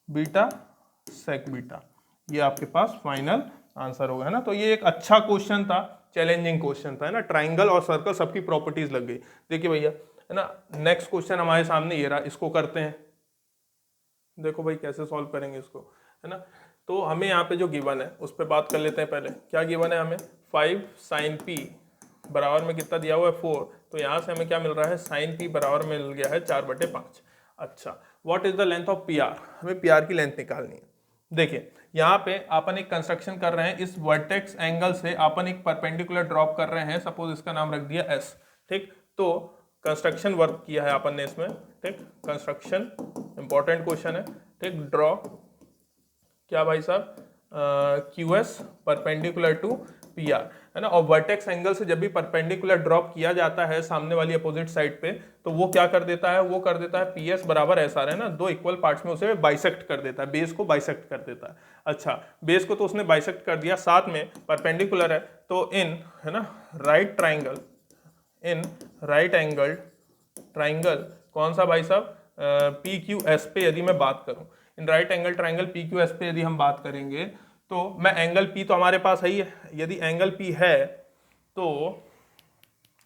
बीटा सेक बीटा, ये आपके पास फाइनल आंसर होगा, है ना। तो ये एक अच्छा क्वेश्चन था, चैलेंजिंग क्वेश्चन था, है ना, ट्राइंगल और सर्कल सबकी प्रॉपर्टीज लग गई। देखिए भैया, है ना, नेक्स्ट क्वेश्चन हमारे सामने ये रहा, इसको करते हैं, देखो भाई कैसे सॉल्व करेंगे इसको, है ना। तो हमें यहाँ पे जो गिवन है उस पर बात कर लेते हैं। पहले क्या गिवन है हमें, 5 sin p बराबर में कितना दिया हुआ है 4, तो यहाँ से हमें क्या मिल रहा है साइन पी बराबर मिल गया है 4/5। अच्छा, what is the length of P R, हमें पी आर की लेंथ निकालनी है। देखिए यहाँ पे अपन एक कंस्ट्रक्शन कर रहे हैं, इस वर्टेक्स एंगल से अपन एक परपेंडिकुलर ड्रॉप कर रहे हैं, सपोज इसका नाम रख दिया एस, ठीक। तो कंस्ट्रक्शन वर्क किया है अपन ने इसमें, ठीक। कंस्ट्रक्शन इंपॉर्टेंट क्वेश्चन है, ठीक। ड्रॉ क्या भाई साहब, Q S perpendicular to P R, है ना। और वर्टेक्स एंगल से जब भी परपेंडिकुलर ड्रॉप किया जाता है सामने वाली अपोजिट साइड पे, तो वो क्या कर देता है, वो कर देता है पी एस बराबर एस आर, है ना, दो इक्वल पार्ट्स में उसे बाइसेक्ट कर देता है, बेस को बाइसेक्ट कर देता है। अच्छा, बेस को तो उसने बाइसेक्ट कर दिया, साथ में परपेंडिकुलर है, तो इन, है ना, right triangle, in right angle triangle, कौन सा भाई साहब, पी क्यू एस पे यदि मैं बात करूं, इन right angle triangle P Q S पे यदि हम बात करेंगे, तो मैं एंगल पी तो हमारे पास है ही है, यदि एंगल पी है तो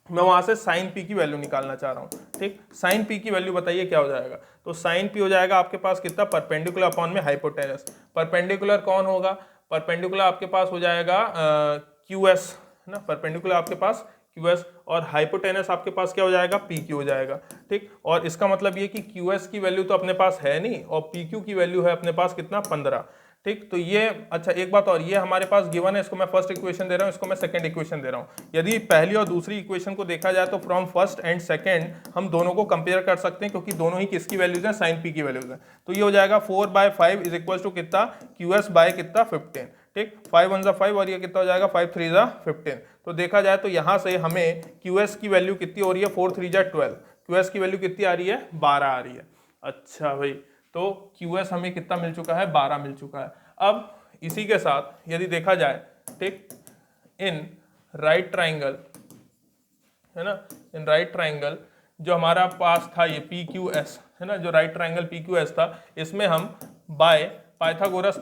मैं वहां से साइन पी की वैल्यू निकालना चाह रहा हूं, ठीक। साइन पी की वैल्यू बताइए क्या हो जाएगा, तो साइन पी हो जाएगा आपके पास कितना, परपेंडिकुलर अपॉन में हाइपोटेनस। परपेंडिकुलर कौन होगा, परपेंडिकुलर आपके पास हो जाएगा क्यू एस, है ना, परपेंडिकुलर आपके पास क्यू एस, और हाइपोटेनस आपके पास क्या हो जाएगा, पी क्यू हो जाएगा, ठीक। और इसका मतलब ये कि क्यू एस की वैल्यू तो अपने पास है नहीं, और पी क्यू की वैल्यू है अपने पास कितना, 15, ठीक। तो ये, अच्छा एक बात और, ये हमारे पास गिवन है, इसको मैं फर्स्ट इक्वेशन दे रहा हूँ, इसको मैं सेकंड इक्वेशन दे रहा हूँ। यदि पहली और दूसरी इक्वेशन को देखा जाए तो फ्रॉम फर्स्ट एंड सेकंड हम दोनों को कंपेयर कर सकते हैं, क्योंकि दोनों ही किसकी वैल्यूज हैं, साइन पी की वैल्यूज हैं। तो ये हो जाएगा 4/5 इज इक्वल टू कितना, क्यू एस बाय कितना, 15, ठीक। 5 1 5 और ये कितना हो जाएगा, 5 3 15। तो देखा जाए तो यहाँ से हमें क्यू एस की वैल्यू कितनी हो रही है, 4 3 12, क्यू एस की वैल्यू कितनी आ रही है, 12 आ रही है। अच्छा भाई, तो क्यू एस हमें कितना मिल चुका है, 12 मिल चुका है। अब इसी के साथ यदि देखा जाए, ठीक, इन राइट ट्राइंगल, है ना, इन राइट ट्राइंगल जो हमारा पास था ये पी क्यू एस, है ना, जो right triangle P Q S था, इसमें हम बाय पाइथागोरस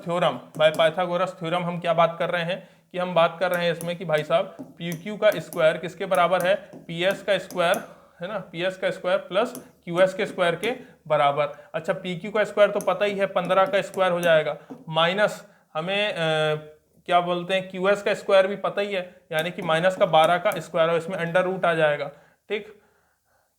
थ्योरम हम क्या बात कर रहे हैं, कि हम बात कर रहे हैं इसमें कि भाई साहब पी क्यू का स्क्वायर किसके बराबर है, पी एस का स्क्वायर, है ना, पी एस का स्क्वायर प्लस क्यू एस के स्क्वायर के बराबर। अच्छा, पी क्यू का स्क्वायर तो पता ही है 15 का स्क्वायर हो जाएगा, माइनस हमें क्या बोलते हैं, क्यू एस का स्क्वायर भी पता ही है, यानी कि माइनस का 12 का स्क्वायर, और इसमें अंडर रूट आ जाएगा, ठीक,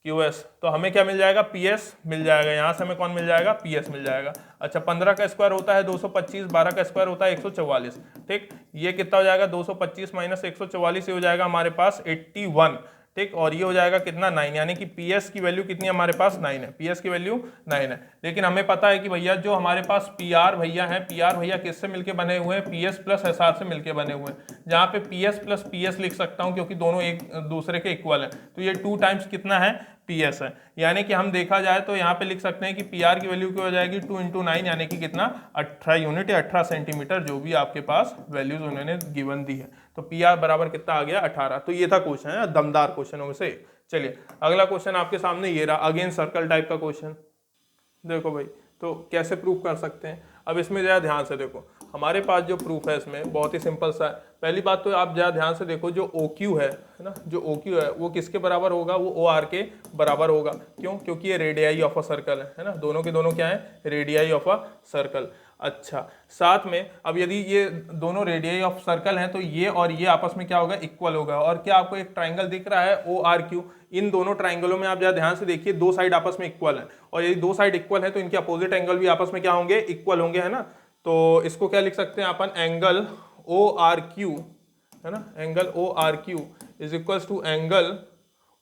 क्यू एस। तो हमें क्या मिल जाएगा, पी एस मिल जाएगा, यहाँ से हमें कौन मिल जाएगा, पी एस मिल जाएगा। अच्छा, 15 का स्क्वायर होता है 225, 12 का स्क्वायर होता है 144, ठीक। ये कितना हो जाएगा, 225 माइनस 144, ये हो जाएगा हमारे पास 81, ठीक। और ये हो जाएगा कितना, 9, यानी कि पी एस की वैल्यू कितनी है हमारे पास, 9 है, पी एस की वैल्यू 9 है। लेकिन हमें पता है कि भैया जो हमारे पास पी आर भैया हैं, पी आर भैया किससे मिलके बने हुए हैं, P S plus S R से मिलके बने हुए हैं, जहाँ पे P S plus P S लिख सकता हूँ, क्योंकि दोनों एक दूसरे के इक्वल है। तो ये 2 टाइम्स कितना है, पी एस है, यानी कि हम देखा जाए तो यहाँ पे लिख सकते हैं कि पी आर की वैल्यू क्या हो जाएगी, 2 × 9, यानी कि कितना, 18 यूनिट या 18 सेंटीमीटर, जो भी आपके पास वैल्यूज उन्होंने गिवन दी है। तो पी आर बराबर कितना आ गया, 18। तो ये था क्वेश्चन, है दमदार क्वेश्चनों में से। चलिए अगला क्वेश्चन आपके सामने ये रहा, अगेन सर्कल टाइप का क्वेश्चन। देखो भाई, तो कैसे प्रूव कर सकते हैं, अब इसमें ज़रा ध्यान से देखो, हमारे पास जो प्रूफ है इसमें बहुत ही सिंपल सा है। पहली बात तो आप ज़रा ध्यान से देखो, जो ओ क्यू है ना, जो ओ क्यू है वो किसके बराबर होगा, वो ओ आर के बराबर होगा। क्यों, क्योंकि ये रेडियाई ऑफ अ सर्कल है ना, दोनों के दोनों क्या है, रेडियाई ऑफ अ सर्कल। अच्छा, साथ में अब यदि ये दोनों रेडियाई ऑफ सर्कल हैं, तो ये और ये आपस में क्या होगा, इक्वल होगा। और क्या आपको एक ट्राइंगल दिख रहा है ओ आर क्यू, इन दोनों ट्राइंगलों में आप जरा ध्यान से देखिए, दो साइड आपस में इक्वल है, और यदि दो साइड इक्वल है तो इनके अपोजिट एंगल भी आपस में क्या होंगे, इक्वल होंगे, है ना। तो इसको क्या लिख सकते हैं अपन, एंगल ओ आर क्यू, है ना, angle O R Q is equal to angle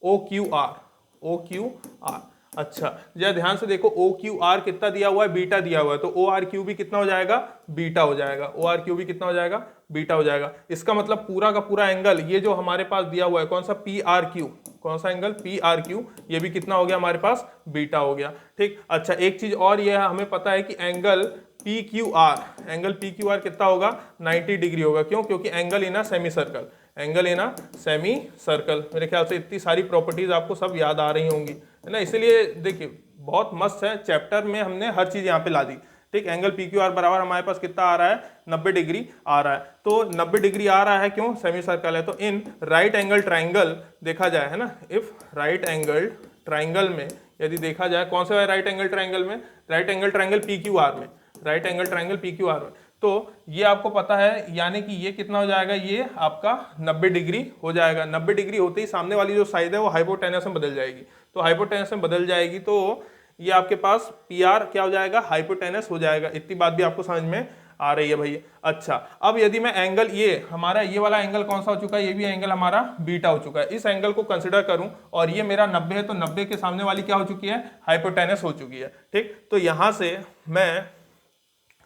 O Q R, O Q R. अच्छा, जरा ध्यान से देखो, ओ क्यू आर कितना दिया हुआ है, बीटा दिया हुआ है, तो ओ आर क्यू भी कितना हो जाएगा, बीटा हो जाएगा, ओ आर क्यू भी कितना हो जाएगा, बीटा हो जाएगा। इसका मतलब पूरा का पूरा एंगल ये जो हमारे पास दिया हुआ है, कौन सा, पी आर क्यू, कौन सा एंगल, पी आर क्यू, ये भी कितना हो गया हमारे पास, बीटा हो गया, ठीक। अच्छा, एक चीज और ये है, हमें पता है कि angle P Q are, angle P Q are कितना होगा, 90 डिग्री होगा। क्यों, क्योंकि angle in a semi circle, angle in a semi circle. मेरे ख्याल से इतनी सारी प्रॉपर्टीज आपको सब याद आ रही होंगी, है ना। इसलिए देखिए बहुत मस्त है, चैप्टर में हमने हर चीज यहाँ पे ला दी, ठीक। एंगल पी क्यू आर बराबर हमारे पास कितना आ रहा है, 90 डिग्री आ रहा है। तो 90 डिग्री आ रहा है, क्यों, सेमी सर्कल है। तो इन राइट एंगल ट्राइंगल देखा जाए, है ना, इफ राइट एंगल ट्राइंगल में यदि देखा जाए, कौन सा है राइट एंगल ट्राइंगल में, right angle triangle P Q R में, right angle triangle P Q R में, तो ये आपको पता है, यानी कि ये कितना हो जाएगा, ये आपका 90 डिग्री हो जाएगा। 90 डिग्री होते ही सामने वाली जो साइड है वो हाइपोटेनस में बदल जाएगी। तो हाइपोटेनस में बदल जाएगी तो ये आपके पास पी आर क्या हो जाएगा, हाइपोटेनस हो जाएगा। इतनी बात भी आपको समझ में आ रही है भैया। अच्छा, अब यदि मैं एंगल, ये हमारा ये वाला एंगल कौन सा हो चुका है, ये भी एंगल हमारा बीटा हो चुका है, इस एंगल को कंसिडर करूं और ये मेरा 90 है, तो 90 के सामने वाली क्या हो चुकी है, हाइपोटेनस हो चुकी है। ठीक, तो यहां से मैं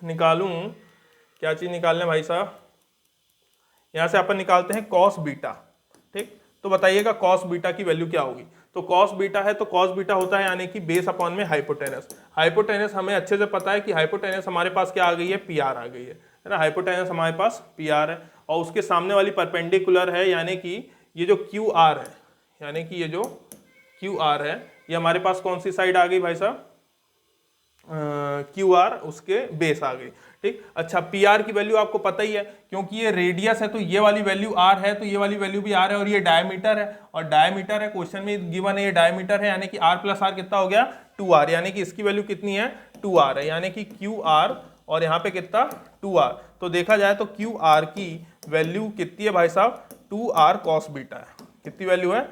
निकालूं, क्या चीज निकालना भाई साहब, यहां से अपन निकालते हैं कॉस बीटा। ठीक, तो बताइएगा कॉस बीटा की वैल्यू क्या होगी। तो कॉस बीटा है तो कॉस बीटा होता है यानी कि बेस अपॉन में हाइपोटेनस। हाइपोटेनस हमें अच्छे से पता है कि हाइपोटेनस हमारे पास क्या आ गई है, पी आर आ गई है ना। हाइपोटेनस हमारे पास पी आर है और उसके सामने वाली परपेंडिकुलर है, यानी कि ये जो क्यू आर है, यानी कि ये जो क्यू आर है ये हमारे पास कौन सी साइड आ गई भाई साहब, क्यू आर उसके बेस आ गई। ठीक, अच्छा पी आर की वैल्यू आपको पता ही है, क्योंकि ये रेडियस है तो ये वाली वैल्यू आर है, तो ये वाली वैल्यू भी आर है, और ये डायमीटर है, और डायमीटर है क्वेश्चन में गिवन है, ये डायमीटर है, यानी कि आर प्लस आर कितना हो गया, 2r, यानी कि इसकी वैल्यू कितनी है, 2r है, यानी कि क्यू आर और यहाँ पे कितना 2r। तो देखा जाए तो क्यू आर की वैल्यू कितनी है भाई साहब, 2r cos बीटा है। कितनी वैल्यू है,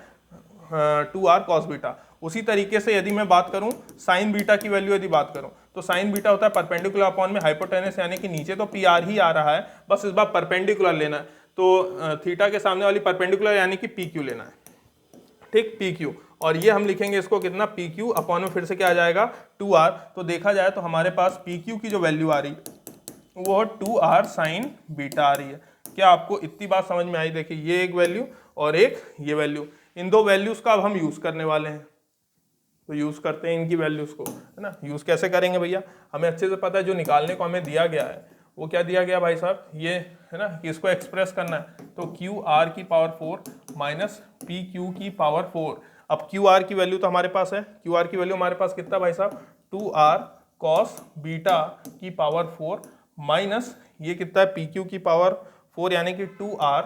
2r cos बीटा। उसी तरीके से यदि मैं बात करूं साइन बीटा की वैल्यू यदि बात करूं तो साइन बीटा होता है परपेंडिकुलर अपॉन में हाइपोटेनस, यानी कि नीचे तो पी आर ही आ रहा है, बस इस बार परपेंडिकुलर लेना है। तो थीटा के सामने वाली परपेंडिकुलर यानी कि पी क्यू लेना है। ठीक, पी क्यू, और ये हम लिखेंगे इसको कितना, पी क्यू अपॉन में फिर से क्या आ जाएगा, 2r। तो देखा जाए तो हमारे पास पी क्यू की जो वैल्यू आ रही वो 2r साइन बीटा आ रही है। क्या आपको इतनी बात समझ में आई। देखिए ये एक वैल्यू और एक ये वैल्यू, इन दो वैल्यूज का अब हम यूज करने वाले हैं। तो यूज करते हैं इनकी वैल्यूज को, है ना। यूज कैसे करेंगे भैया, हमें अच्छे से पता है जो निकालने को हमें दिया गया है वो क्या दिया गया भाई साहब, ये है ना कि इसको एक्सप्रेस करना है। तो क्यू आर की पावर 4 माइनस पी क्यू की पावर 4। अब क्यू आर की वैल्यू तो हमारे पास है, क्यू आर की वैल्यू हमारे पास कितना भाई साहब, 2r cos बीटा की पावर 4 माइनस ये कितना है, पी क्यू की पावर 4, यानी कि 2r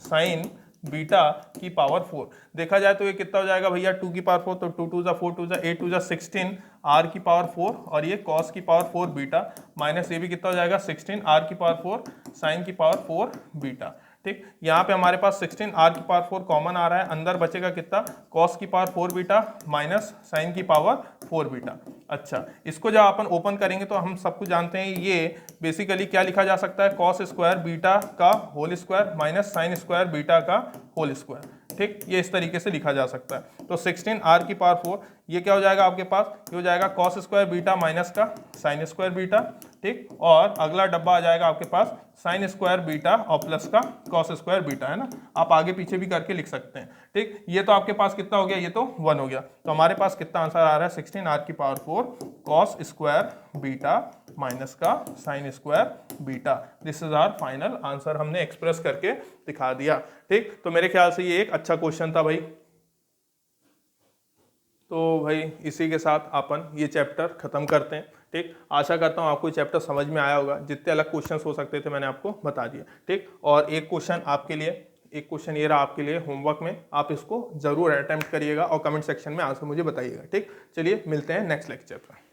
साइन बीटा की पावर 4। देखा जाए तो ये कितना हो जाएगा भैया, 2 की पावर 4, तो 2 2 4 2 8 2 16 r की पावर 4, और ये cos की पावर 4 बीटा माइनस ये भी कितना हो जाएगा 16 r की पावर 4 साइन की पावर 4 बीटा। ठीक, यहाँ पे हमारे पास 16 r की पावर 4 कॉमन आ रहा है, अंदर बचेगा कितना, cos की पावर 4 बीटा माइनस साइन की पावर 4 बीटा। अच्छा, इसको जब अपन ओपन करेंगे तो हम सब कुछ जानते हैं ये बेसिकली क्या लिखा जा सकता है, cos स्क्वायर बीटा का whole square minus sine square beta का होल स्क्वायर। ठीक, ये इस तरीके से लिखा जा सकता है। तो 16 r की पावर 4 ये क्या हो जाएगा आपके पास, ये हो जाएगा cos स्क्वायर बीटा माइनस का साइन स्क्वायर बीटा। ठीक, और अगला डब्बा आ जाएगा आपके पास साइन स्क्वायर बीटा और प्लस का cos स्क्वायर बीटा, है ना। आप आगे पीछे भी करके लिख सकते हैं। ठीक, ये तो आपके पास कितना हो गया, ये तो 1 हो गया। तो हमारे पास कितना आंसर आ रहा है, 16 r की power 4 cos square beta minus का sine square beta. This is our final answer, हमने एक्सप्रेस करके दिखा दिया। ठीक, तो मेरे ख्याल से ये एक अच्छा क्वेश्चन था भाई। तो भाई इसी के साथ अपन ये चैप्टर खत्म करते हैं। ठीक, आशा करता हूँ आपको ये चैप्टर समझ में आया होगा। जितने अलग क्वेश्चंस हो सकते थे मैंने आपको बता दिया। ठीक, और एक क्वेश्चन आपके लिए, एक क्वेश्चन ये रहा आपके लिए होमवर्क में, आप इसको जरूर अटेम्प्ट करिएगा और कमेंट सेक्शन में आंसर मुझे बताइएगा। ठीक, चलिए मिलते हैं नेक्स्ट लेक्चर पर।